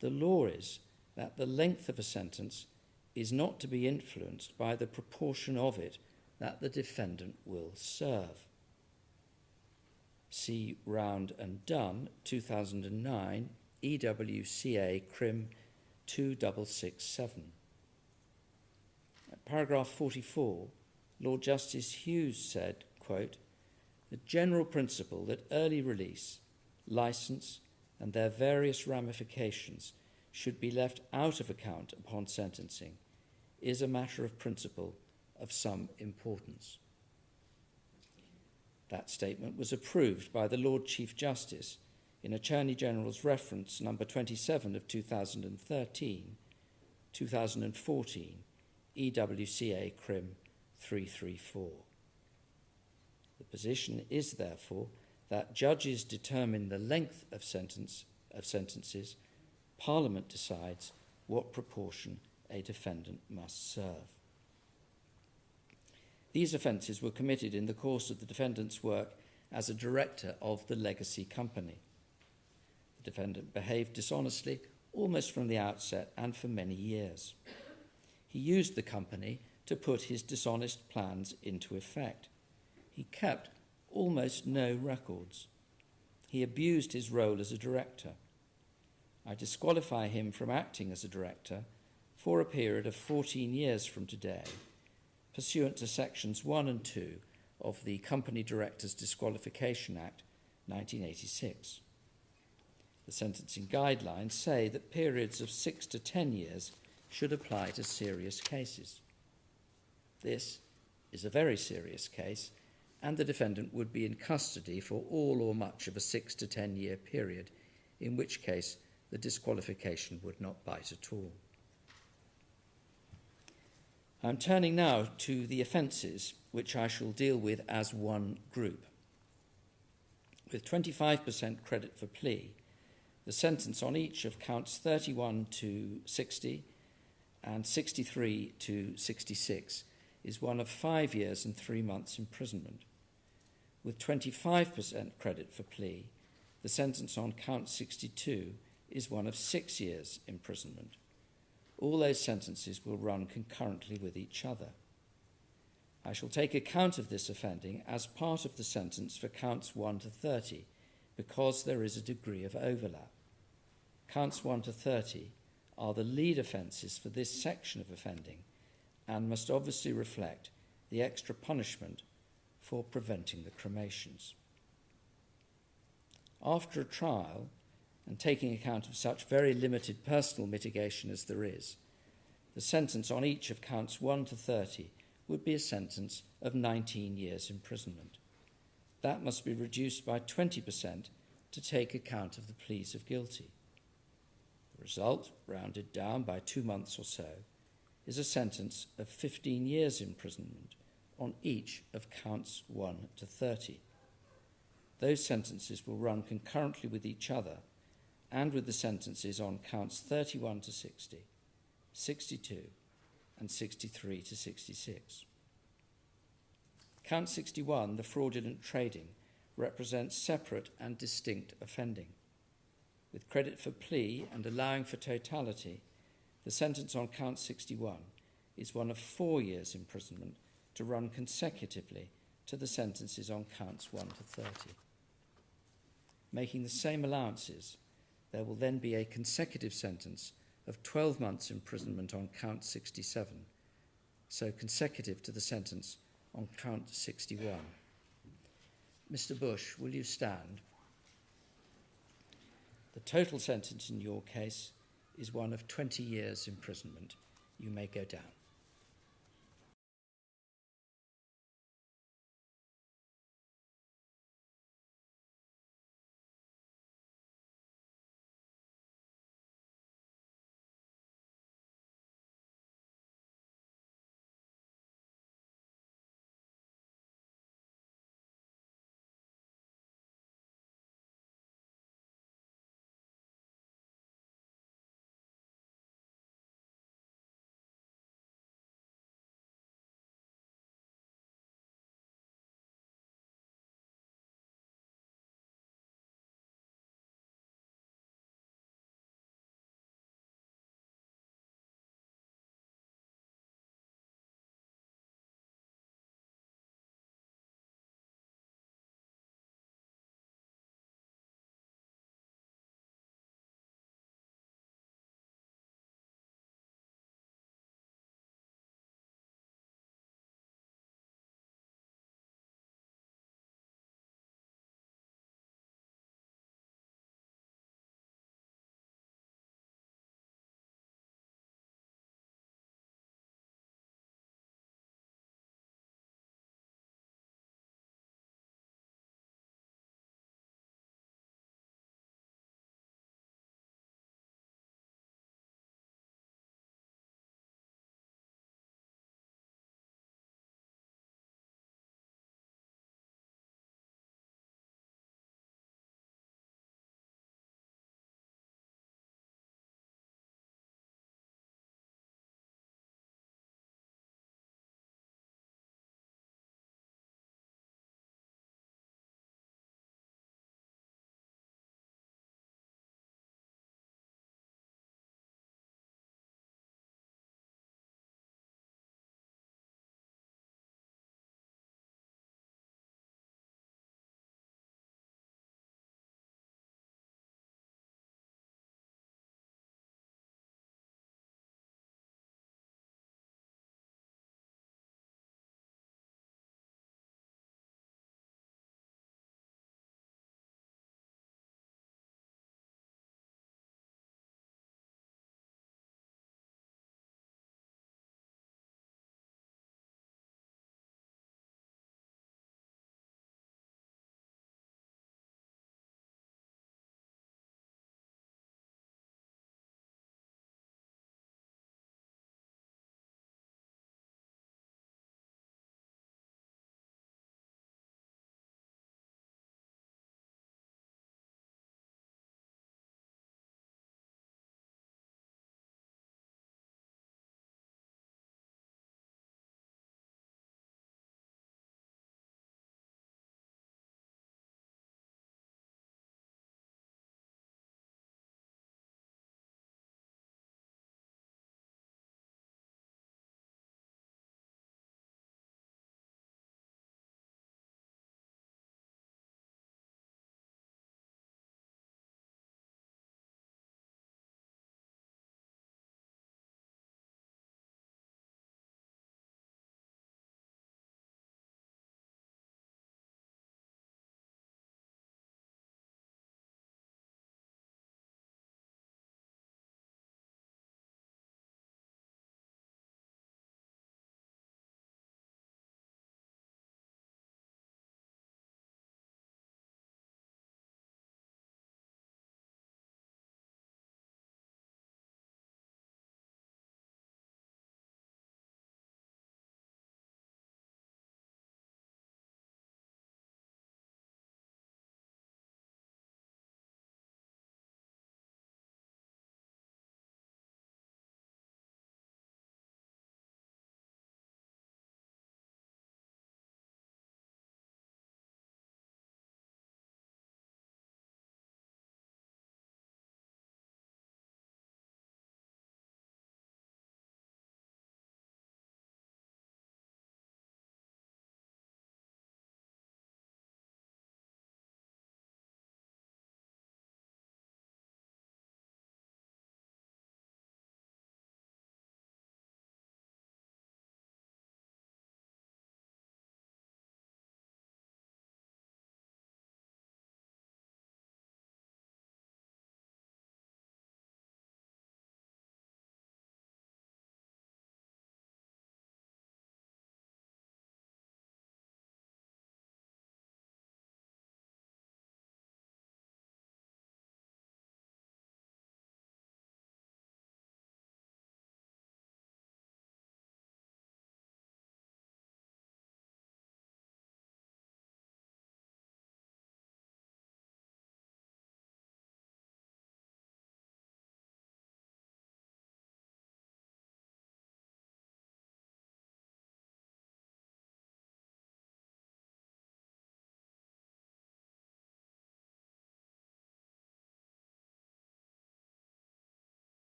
The law is that the length of a sentence is not to be influenced by the proportion of it that the defendant will serve. See Round and Dunn, 2009, EWCA Crim 2667. At paragraph 44, Lord Justice Hughes said, quote, "The general principle that early release, licence, and their various ramifications should be left out of account upon sentencing is a matter of principle of some importance." That statement was approved by the Lord Chief Justice in Attorney General's reference number 27 of 2013, 2014, EWCA Crim 334. The position is, therefore, that judges determine the length of sentences, Parliament decides what proportion a defendant must serve. These offences were committed in the course of the defendant's work as a director of the legacy company. The defendant behaved dishonestly almost from the outset and for many years. He used the company to put his dishonest plans into effect. He kept almost no records. He abused his role as a director. I disqualify him from acting as a director for a period of 14 years from today, pursuant to Sections 1 and 2 of the Company Directors Disqualification Act 1986. The sentencing guidelines say that periods of 6 to 10 years should apply to serious cases. This is a very serious case, and the defendant would be in custody for all or much of a 6 to 10 year period, in which case the disqualification would not bite at all. I'm turning now to the offences which I shall deal with as one group. With 25% credit for plea, the sentence on each of counts 31 to 60 and 63 to 66 is one of 5 years and 3 months imprisonment. With 25% credit for plea, the sentence on count 62 is one of 6 years imprisonment. All those sentences will run concurrently with each other. I shall take account of this offending as part of the sentence for counts 1 to 30 because there is a degree of overlap. Counts 1 to 30 are the lead offences for this section of offending and must obviously reflect the extra punishment for preventing the cremations. After a trial, and taking account of such very limited personal mitigation as there is, the sentence on each of counts 1 to 30 would be a sentence of 19 years imprisonment. That must be reduced by 20% to take account of the pleas of guilty. The result, rounded down by 2 months or so, is a sentence of 15 years imprisonment on each of counts 1 to 30. Those sentences will run concurrently with each other and with the sentences on counts 31 to 60, 62, and 63 to 66. Count 61, the fraudulent trading, represents separate and distinct offending. With credit for plea and allowing for totality, the sentence on count 61 is one of 4 years imprisonment to run consecutively to the sentences on counts 1 to 30. Making the same allowances, there will then be a consecutive sentence of 12 months imprisonment on count 67, so consecutive to the sentence on count 61. Mr. Bush, will you stand? The total sentence in your case is one of 20 years imprisonment. You may go down.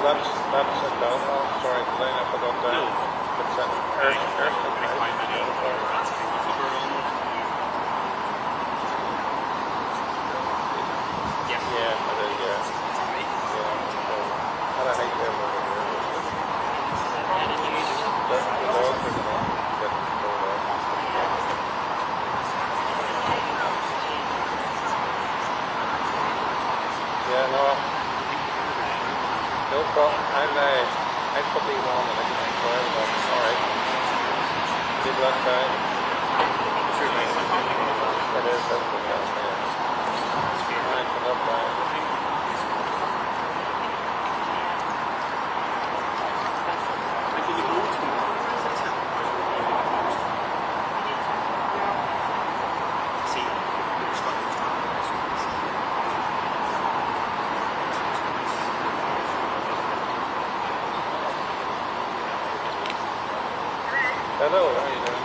that's it down. Oh, sorry, the line I forgot down. It's an yeah, it is, yeah. Yeah. And I hate them over here. The dogs are going to get pulled off. Yeah, no. No problem. I'll put these on the next time. Sorry about that. Alright. Good luck, guys. It is, that's the best, yeah. Alright, good luck, guys. Hello, how are you doing?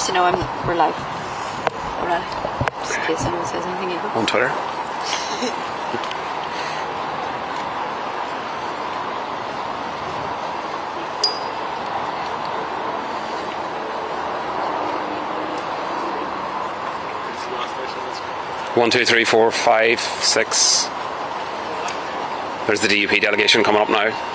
just to know we're live. Alright. Just in case anyone says anything evil. On Twitter. One, two, three, four, five, six. There's the DUP delegation coming up now.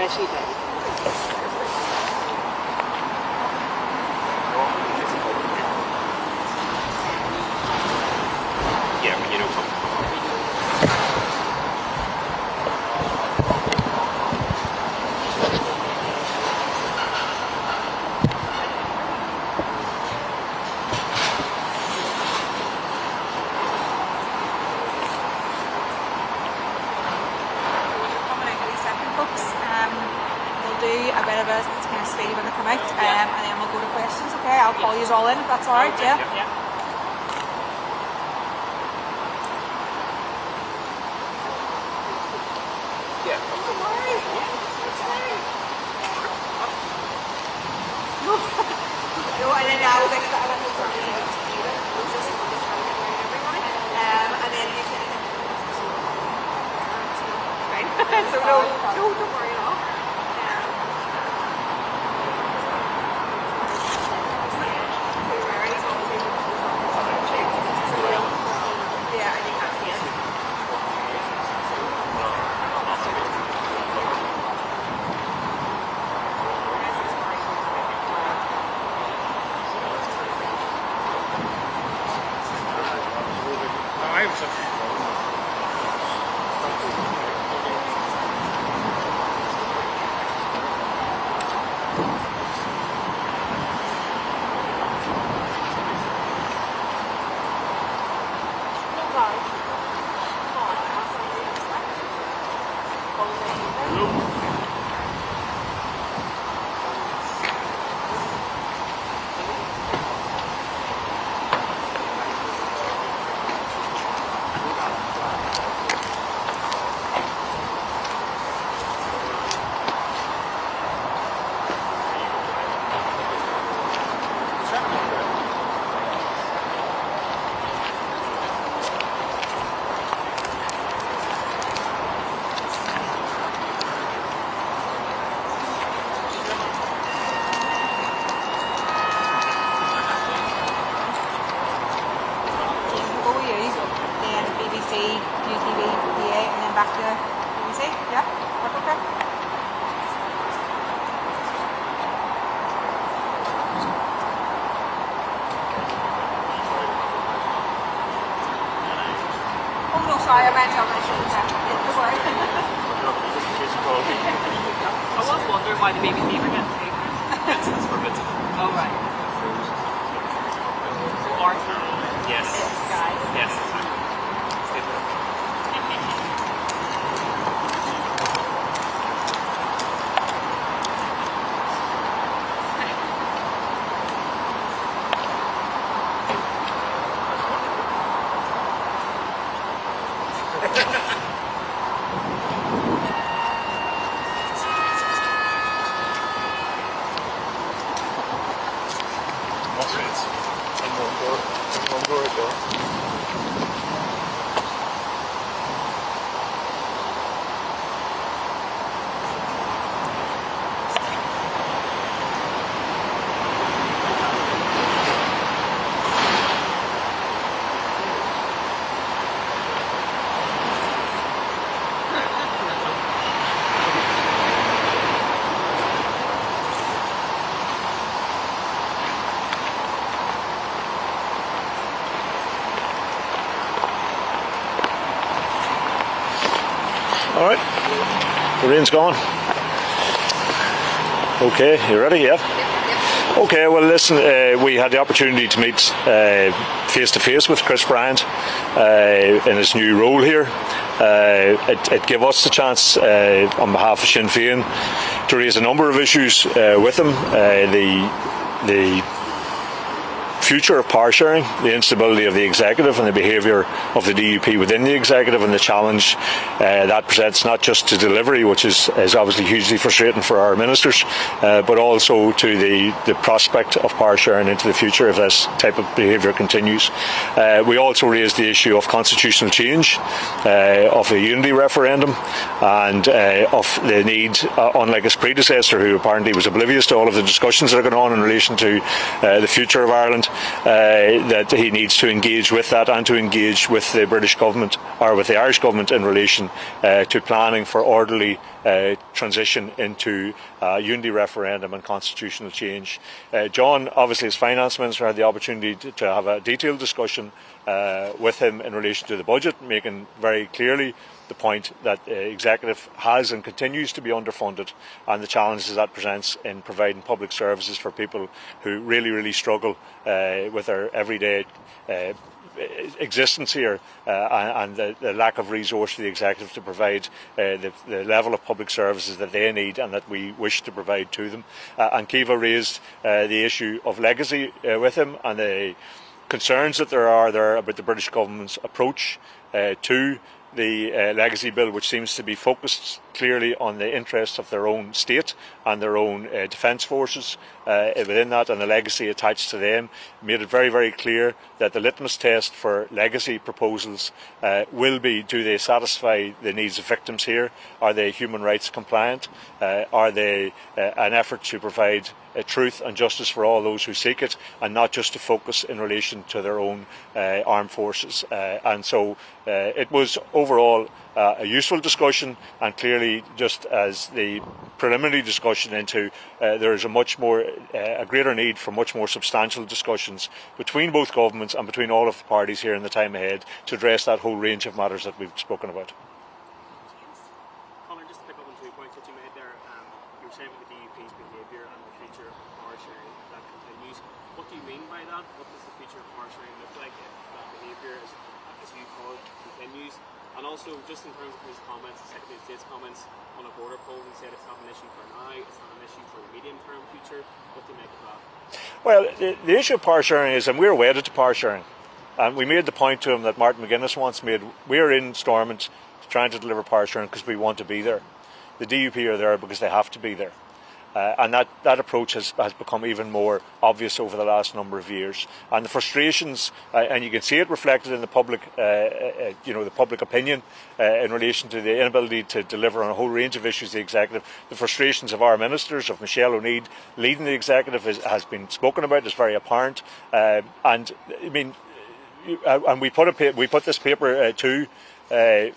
Especially then. Yeah, but you know something. Do a bit of a kind of speedy when they come out, and then we'll go to questions. Okay, I'll call you all in if that's all right. Yeah. Don't worry. It's fine. No, and then I was like, and then you can. So no, don't worry at all. Sorry, I meant to mention that. Don't worry. I was wondering why the BBC were getting papers. It's for bits of it. Oh, right. So RT. Yes. Guys. Yes, exactly. Stay there. One door ago. All right, the rain's gone. Okay, you ready? Yeah. Okay, well, listen, we had the opportunity to meet face to face with Chris Bryant in his new role here. It gave us the chance, on behalf of Sinn Féin, to raise a number of issues with him. The future of power sharing, the instability of the executive and the behaviour of the DUP within the executive, and the challenge that presents not just to delivery, which is obviously hugely frustrating for our ministers, but also to the prospect of power sharing into the future if this type of behaviour continues. We also raised the issue of constitutional change, of a unity referendum, and of the need, unlike his predecessor, who apparently was oblivious to all of the discussions that are going on in relation to the future of Ireland, that he needs to engage with that and to engage with the British government, or with the Irish government, in relation to planning for orderly transition into unity referendum and constitutional change. John, obviously as Finance Minister, had the opportunity to have a detailed discussion with him in relation to the budget, making very clearly the point that the executive has and continues to be underfunded, and the challenges that presents in providing public services for people who really struggle with their everyday existence here, and the lack of resource for the executive to provide the level of public services that they need and that we wish to provide to them. And Kiva raised the issue of legacy with him, and the concerns that there are there about the British government's approach to the legacy bill, which seems to be focused clearly on the interests of their own state and their own defence forces within that, and the legacy attached to them. Made it very clear that the litmus test for legacy proposals will be: do they satisfy the needs of victims here? Are they human rights compliant? Are they an effort to provide truth and justice for all those who seek it, and not just to focus in relation to their own armed forces? And so it was overall a useful discussion, and clearly, just as the preliminary discussion into, there is a greater need for much more substantial discussions between both governments and between all of the parties here in the time ahead to address that whole range of matters that we've spoken about. Conor, just to pick up on 2 points that you made there, you were saying about the DUP's behaviour and the future of power sharing that continues. What do you mean by that? What does the future of power sharing look like if that behaviour, as you call it, continues? And also, just in terms of his comments, the Secretary of State's comments on a border poll, he said it's not an issue for now, it's not an issue for the medium-term future. What do you make of that? Well, the issue of power sharing is, and we're wedded to power sharing, and we made the point to him that Martin McGuinness once made: we're in Stormont trying to deliver power sharing because we want to be there. The DUP are there because they have to be there. And that approach has become even more obvious over the last number of years. And the frustrations, and you can see it reflected in the public, the public opinion in relation to the inability to deliver on a whole range of issues. The executive, the frustrations of our ministers, of Michelle O'Neill leading the executive, has been spoken about. It's very apparent. And I mean, and we put this paper to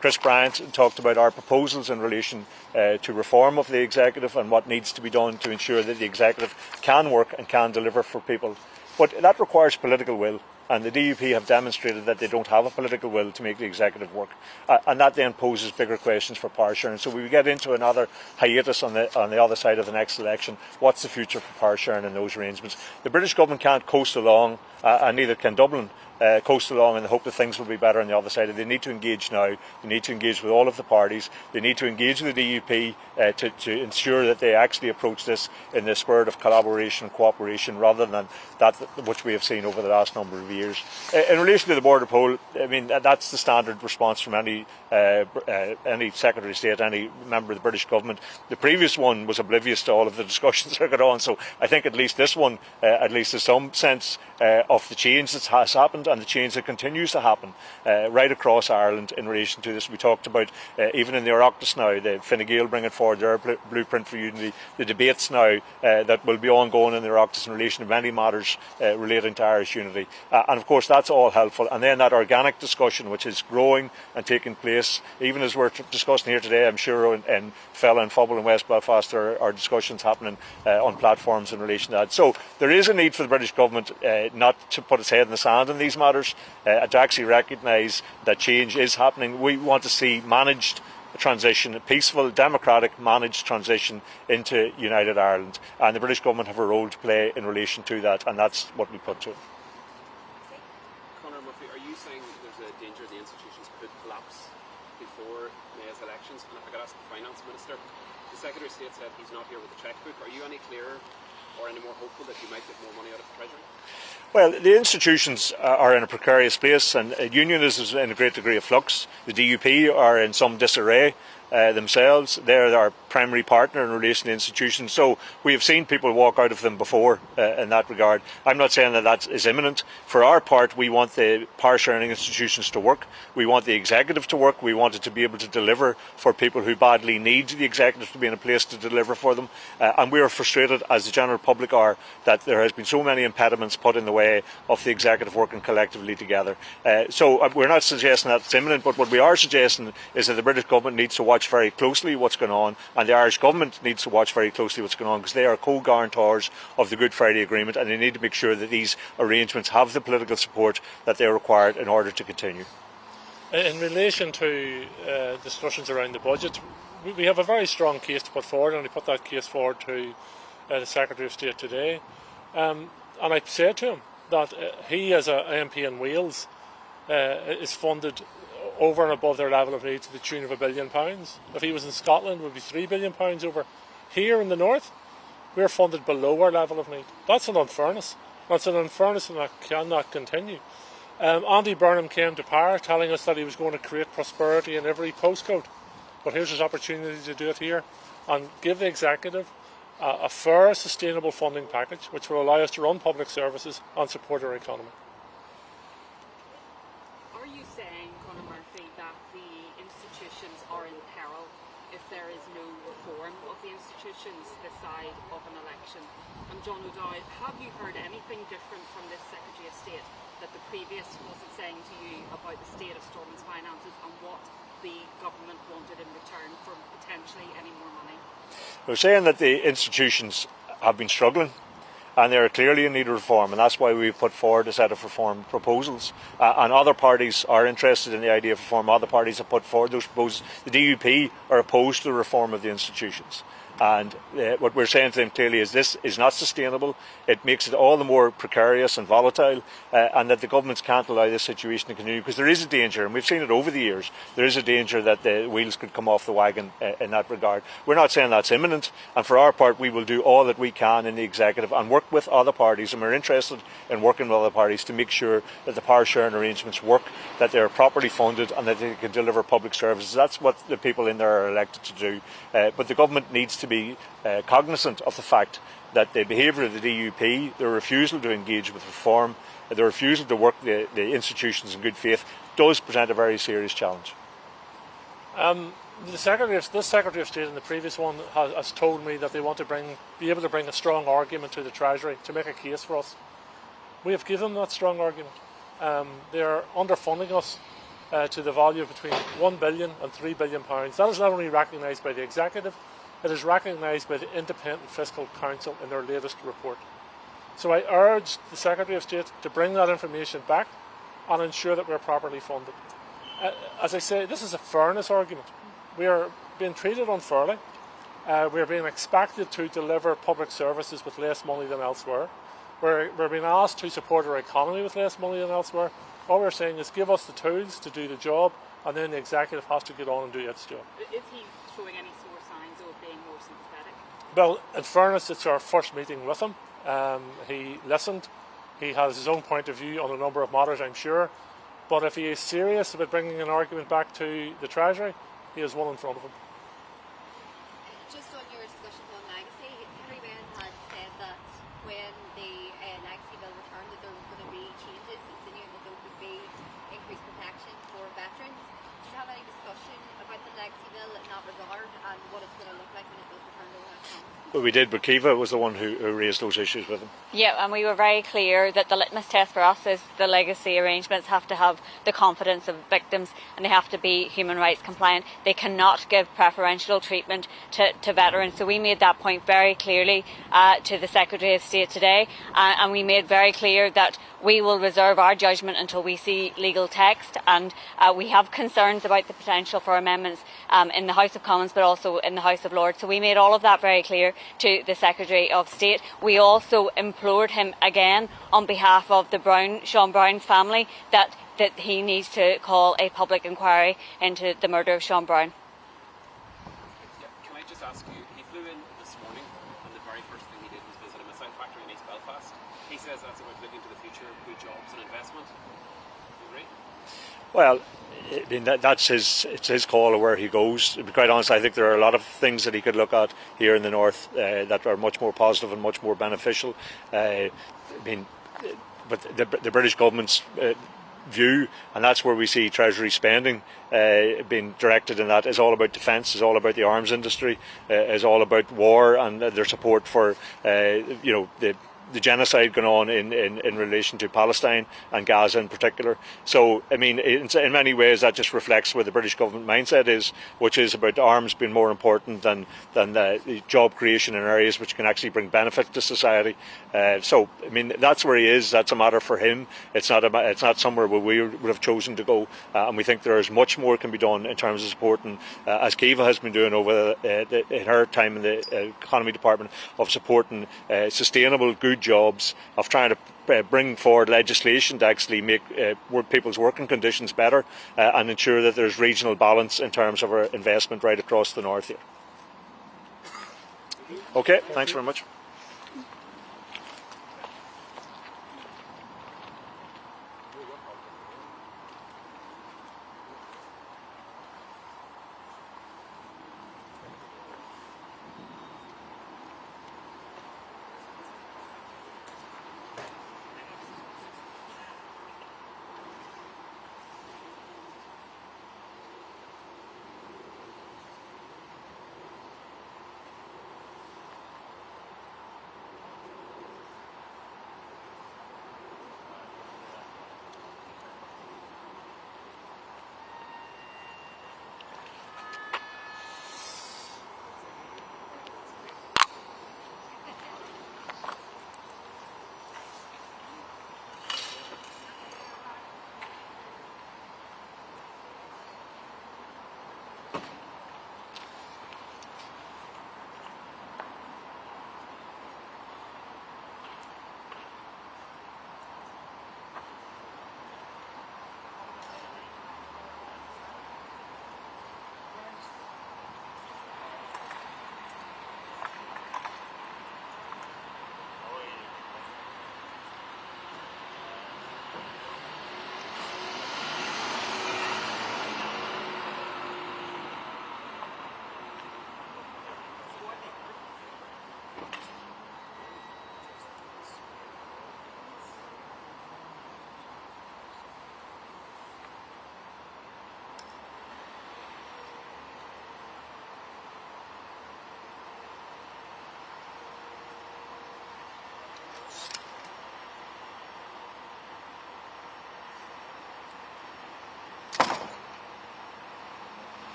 Chris Bryant and talked about our proposals in relation to reform of the executive and what needs to be done to ensure that the executive can work and can deliver for people. But that requires political will. And the DUP have demonstrated that they don't have a political will to make the executive work, and that then poses bigger questions for power sharing. So we get into another hiatus on the other side of the next election. What's the future for power sharing in those arrangements? The British government can't coast along, and neither can Dublin coast along in the hope that things will be better on the other side. They need to engage now. They need to engage with all of the parties. They need to engage with the DUP to ensure that they actually approach this in the spirit of collaboration and cooperation, rather than that which we have seen over the last number of years. In relation to the border poll, I mean, that's the standard response from any Secretary of State, any member of the British government. The previous one was oblivious to all of the discussions that got on, so I think at least this one, at least there's some sense of the change that has happened and the change that continues to happen right across Ireland in relation to this. We talked about even in the Oireachtas now, the Fine Gael bringing forward their blueprint for unity, the debates now that will be ongoing in the Oireachtas in relation to many matters relating to Irish unity, and of course that's all helpful. And then that organic discussion which is growing and taking place, even as we're discussing here today, I'm sure in Fella and Fubble in West Belfast there are discussions happening on platforms in relation to that. So there is a need for the British government not to put its head in the sand in these matters, to actually recognise that change is happening. We want to see managed transition, a peaceful, democratic, managed transition into United Ireland, and the British government have a role to play in relation to that, and that's what we put to it. Conor Murphy, are you saying that there's a danger the institutions could collapse before May's elections? And if I could ask the Finance Minister, the Secretary of State said he's not here with the chequebook. Are you any clearer or any more hopeful that you might get more money out of the Treasury? Well, the institutions are in a precarious place, and unionism is in a great degree of flux. The DUP are in some disarray themselves. They're our primary partner in relation to institutions. So we have seen people walk out of them before in that regard. I'm not saying that that is imminent. For our part, we want the power sharing institutions to work. We want the executive to work. We want it to be able to deliver for people who badly need the executive to be in a place to deliver for them. And we are frustrated, as the general public are, that there has been so many impediments put in the way of the executive working collectively together. So we're not suggesting that it's imminent, but what we are suggesting is that the British government needs to watch very closely what's going on, and the Irish government needs to watch very closely what's going on, because they are co-guarantors of the Good Friday Agreement, and they need to make sure that these arrangements have the political support that they are required in order to continue. In relation to discussions around the budget, we have a very strong case to put forward, and we put that case forward to the Secretary of State today. And I said to him that he, as an MP in Wales, is funded over and above their level of need to the tune of £1 billion. If he was in Scotland, it would be £3 billion over. Here in the north, we're funded below our level of need. That's an unfairness. That's an unfairness, and that cannot continue. Andy Burnham came to power telling us that he was going to create prosperity in every postcode. But here's his opportunity to do it here and give the executive a fair, sustainable funding package which will allow us to run public services and support our economy. Are you saying, Conor Murphy, that the institutions are in peril if there is no reform of the institutions this side of an election? And John O'Dowd, have you heard anything different from this Secretary of State that the previous wasn't saying to you about the state of Stormont's finances and what the government wanted in return for potentially any more money? We're saying that the institutions have been struggling, and they are clearly in need of reform, and that's why we've put forward a set of reform proposals. And other parties are interested in the idea of reform. Other parties have put forward those proposals. The DUP are opposed to the reform of the institutions. And what we're saying to them clearly is this is not sustainable. It makes it all the more precarious and volatile, and that the governments can't allow this situation to continue, because there is a danger, and we've seen it over the years, there is a danger that the wheels could come off the wagon in that regard. We're not saying that's imminent, and for our part we will do all that we can in the executive and work with other parties, and we're interested in working with other parties to make sure that the power sharing arrangements work, that they're properly funded, and that they can deliver public services. That's what the people in there are elected to do. But the government needs to be cognisant of the fact that the behaviour of the DUP, their refusal to engage with reform, their refusal to work the institutions in good faith, does present a very serious challenge. This Secretary of State and the previous one has told me that they want to be able to bring a strong argument to the Treasury to make a case for us. We have given them that strong argument. They are underfunding us to the value of between £1 billion and £3 billion. That is not only recognised by the executive, it is recognised by the Independent Fiscal Council in their latest report. So I urge the Secretary of State to bring that information back and ensure that we're properly funded. As I say, this is a fairness argument. We are being treated unfairly. We are being expected to deliver public services with less money than elsewhere. We're being asked to support our economy with less money than elsewhere. All we're saying is give us the tools to do the job, and then the executive has to get on and do its job. Is he showing any sort of signs of being more sympathetic? Well, in fairness, it's our first meeting with him. He listened. He has his own point of view on a number of matters, I'm sure. But if he is serious about bringing an argument back to the Treasury, he has one in front of him. Just on your discussions on legacy, Henry Benn had said that when the legacy bill returned that there was going to be changes, insinuating that there would be increased protection for veterans. Do you have any discussion about the legacy bill in that regard and what it's going to look like when it does return to when it comes? Well, we did, but Kiva was the one who raised those issues with him. Yeah, and we were very clear that the litmus test for us is the legacy arrangements have to have the confidence of victims and they have to be human rights compliant. They cannot give preferential treatment to veterans. So we made that point very clearly to the Secretary of State today, and we made very clear that we will reserve our judgment until we see legal text, and we have concerns about the potential for amendments in the House of Commons but also in the House of Lords. So we made all of that very clear to the Secretary of State. We also implored him again on behalf of the Sean Brown's family that he needs to call a public inquiry into the murder of Sean Brown. Yeah, can I just ask you, he flew in this morning and the very first thing he did was visit a missile factory in East Belfast. He says that's about looking to the future, good jobs and investment. Do you agree? Well, I mean, it's his call of where he goes. To be quite honest, I think there are a lot of things that he could look at here in the north that are much more positive and much more beneficial. I mean, but the British government's view, and that's where we see Treasury spending being directed in that, is all about defence, is all about the arms industry, is all about war and their support for the genocide going on in relation to Palestine and Gaza in particular. So, I mean, in many ways that just reflects where the British government mindset is, which is about arms being more important than the job creation in areas which can actually bring benefit to society. So, I mean, that's where he is. That's a matter for him. It's not somewhere where we would have chosen to go. And we think there is much more can be done in terms of supporting, as Kiva has been doing over in her time in the economy department, of supporting sustainable, good jobs, of trying to bring forward legislation to actually make people's working conditions better and ensure that there's regional balance in terms of our investment right across the north here. Okay, thanks very much.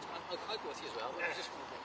I'll go with you as well. I just want to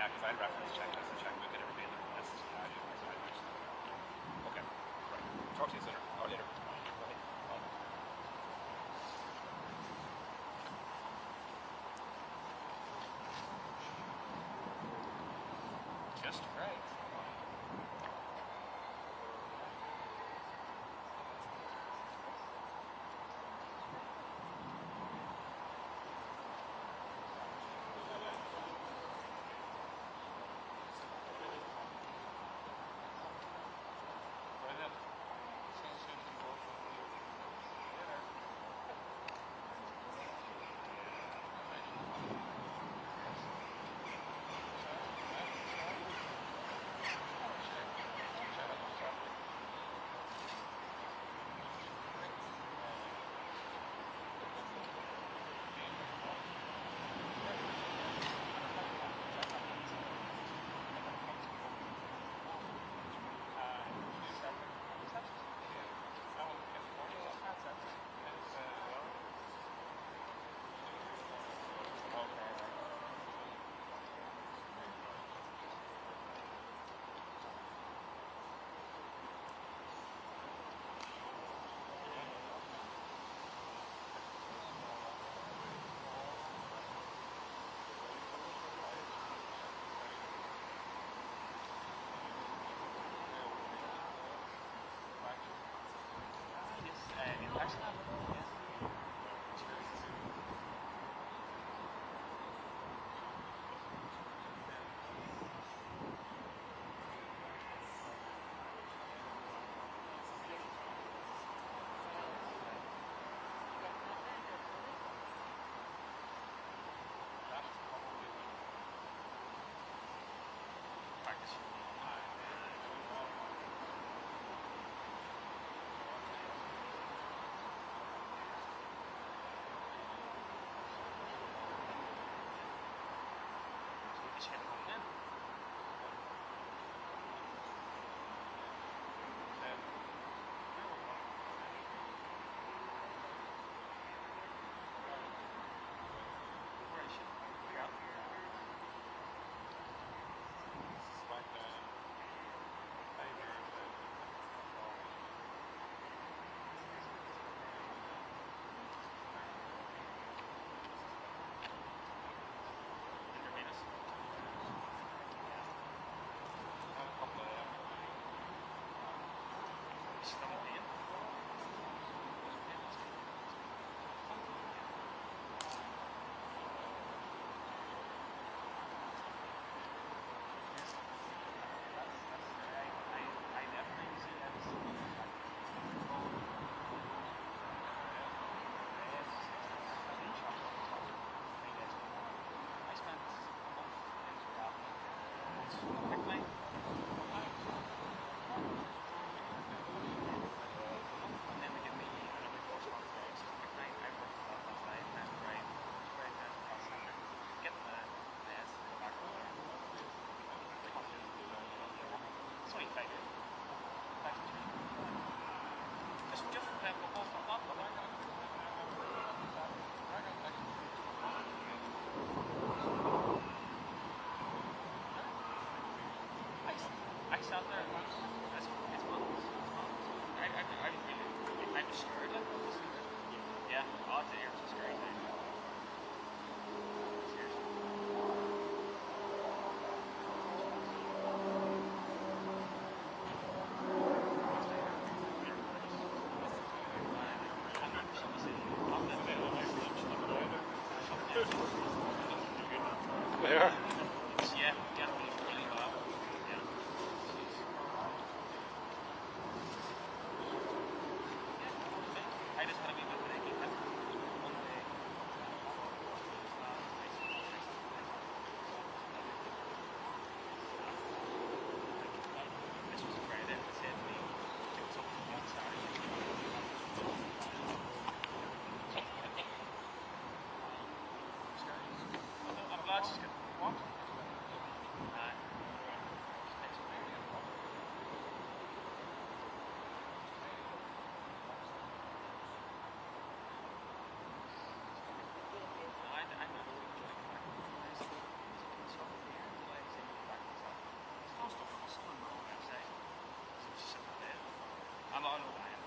Yeah, because I'd reference checklist and checkbook and everything in the list. Yeah, I do. So I mentioned that. Okay, right. Talk to you sooner. Or later. Just right. just hit home then. Ice out there. It's fun. I was scared. Like, yeah, all the air was scary. Where? Yeah, really well. Yeah. I just had a wee bit of an achy hip. One day. This was a Friday. They said to me, it was up on Saturday. I'm glad she's good. What? I'm on the line.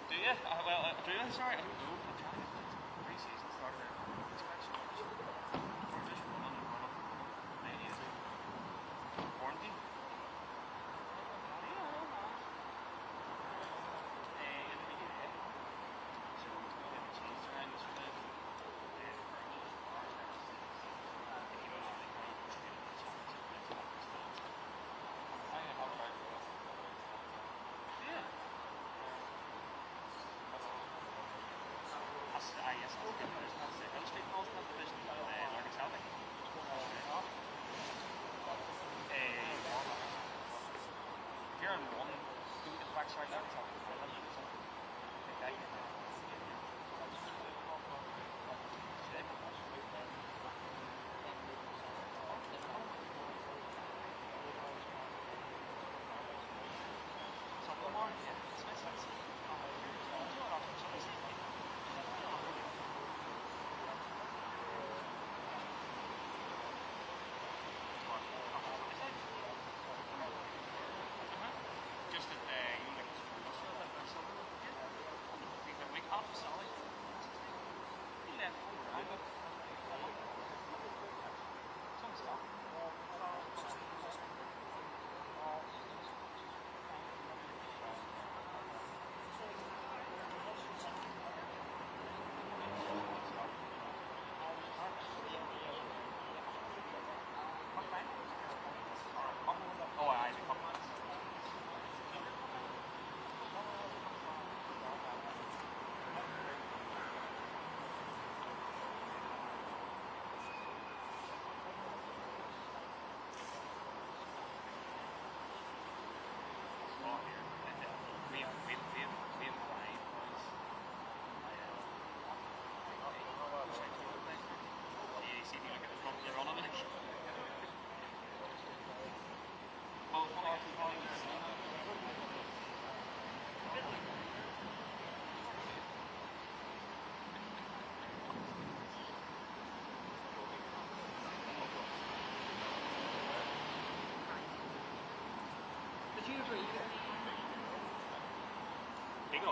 Do you? Do you? Sorry, I don't know. I'm trying to get pre-season started. It's quite so much. We're just running and running. Quarantine? So, it's going to be changed around yesterday. Yes, I'll get those. That's it. Hill Street Falls division. Lardy Celtic. If you're on one, go to the backside Lardy Celtic. Just at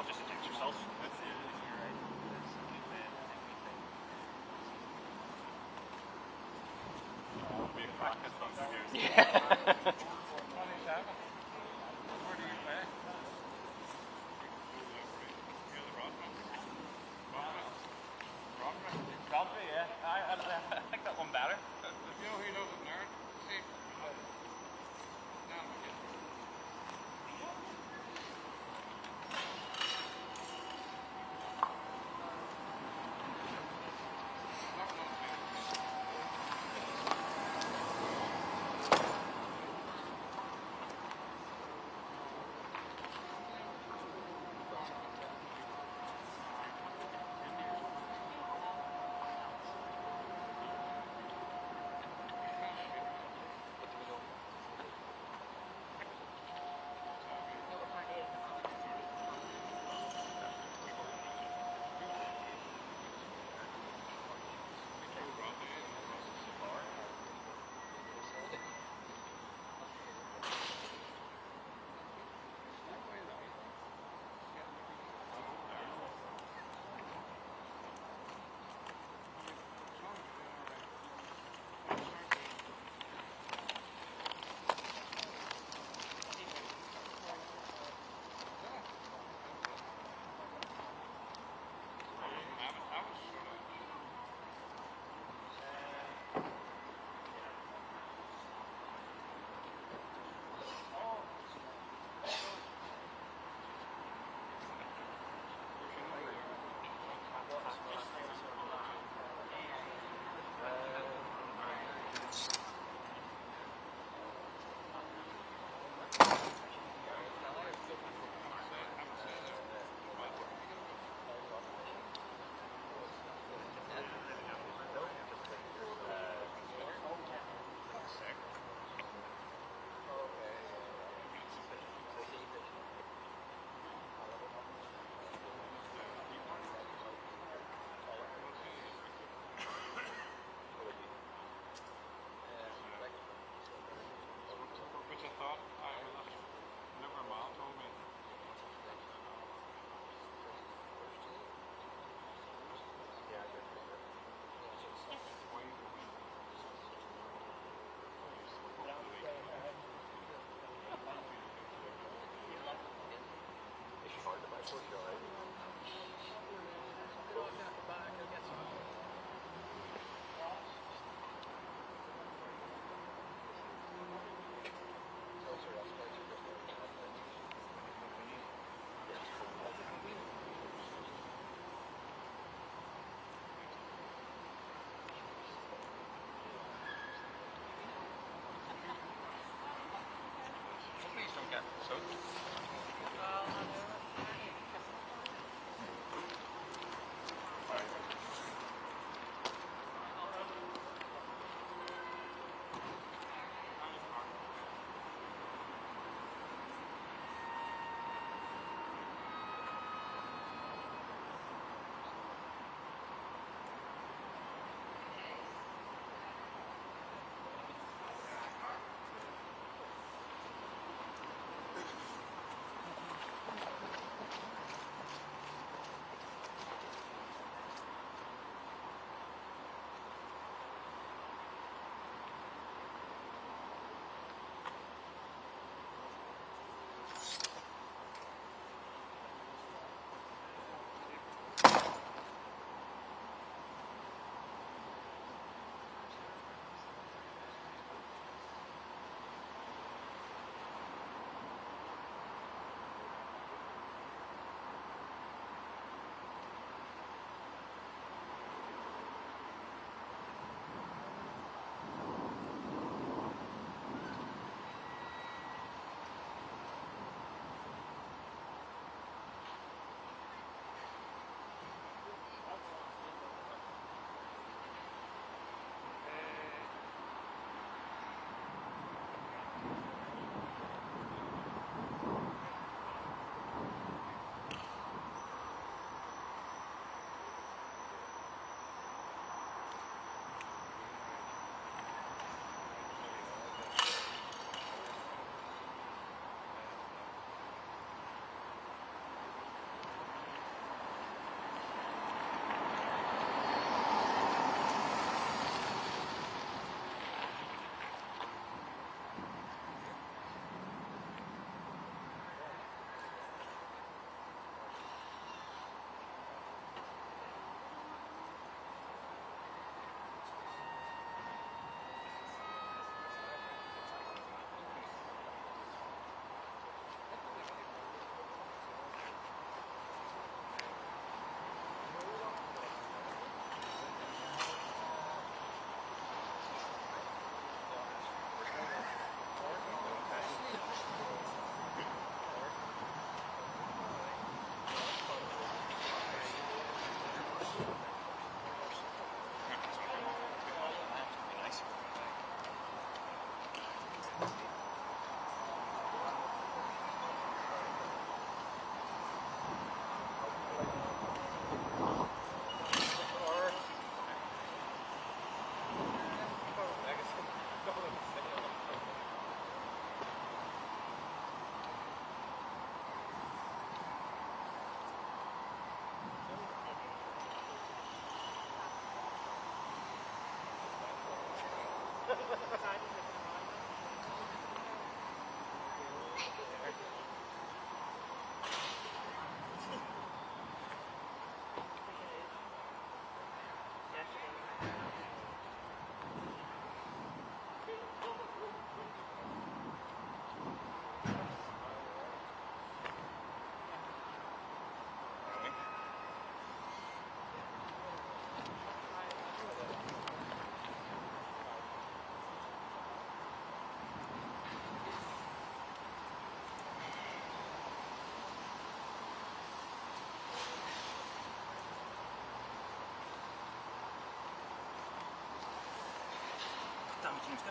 not just inject yourself. Probably, yeah. I think that one better. You know who does it there? See?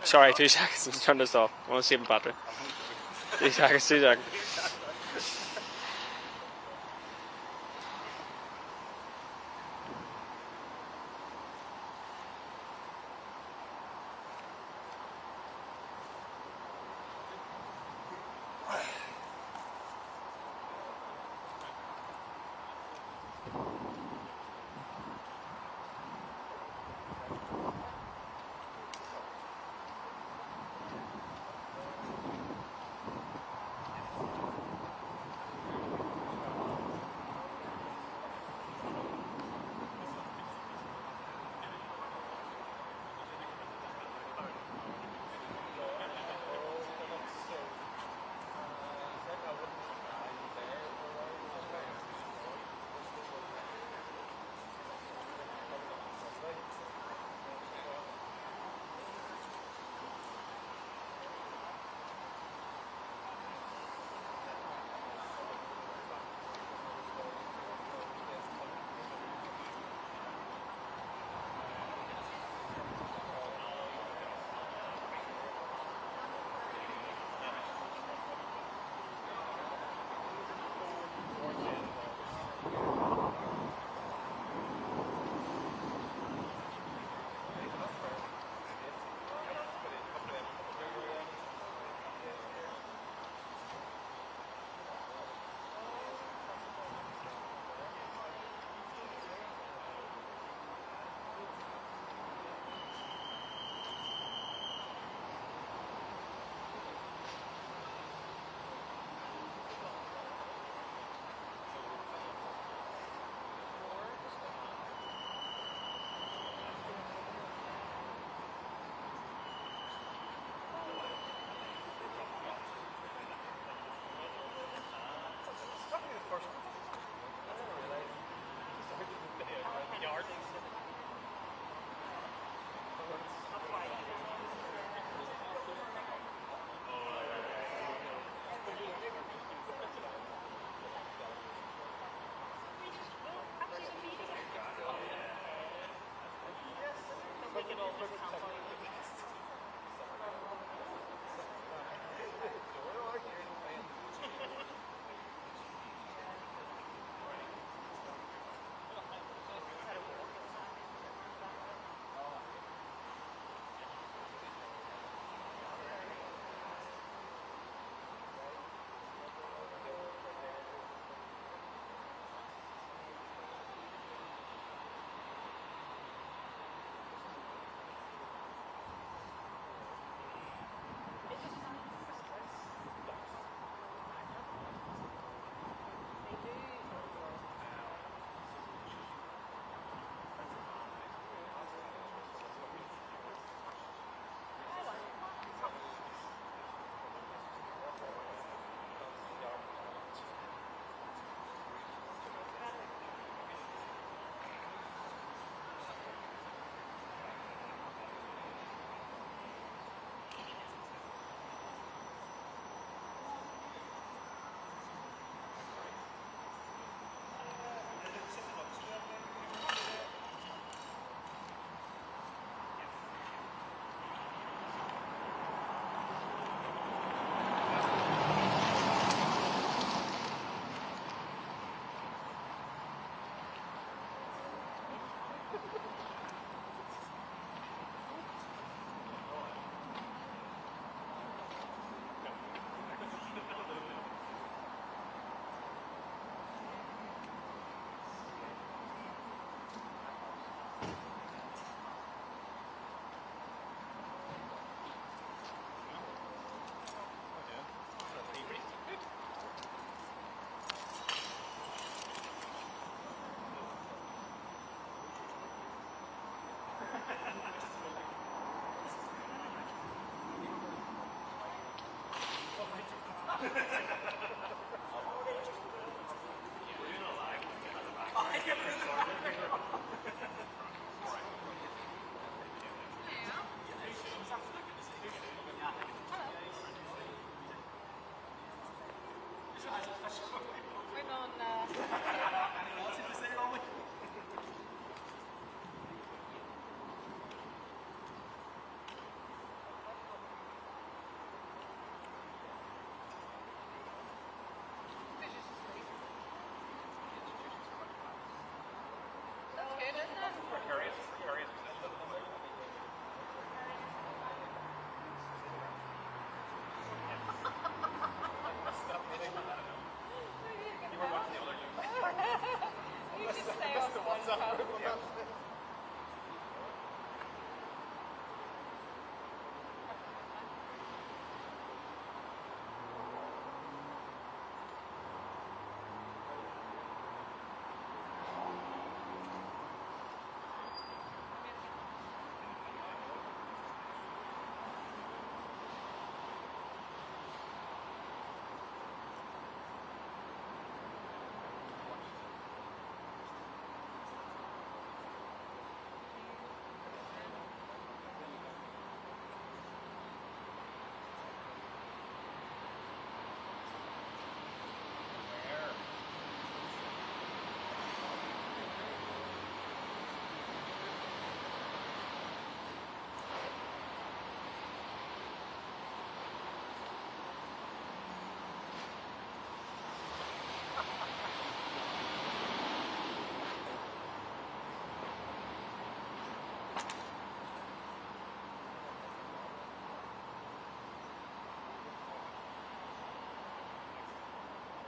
Sorry, 2 seconds. I'm turn this off. I want to save the battery. 2 seconds, 2 seconds. We're on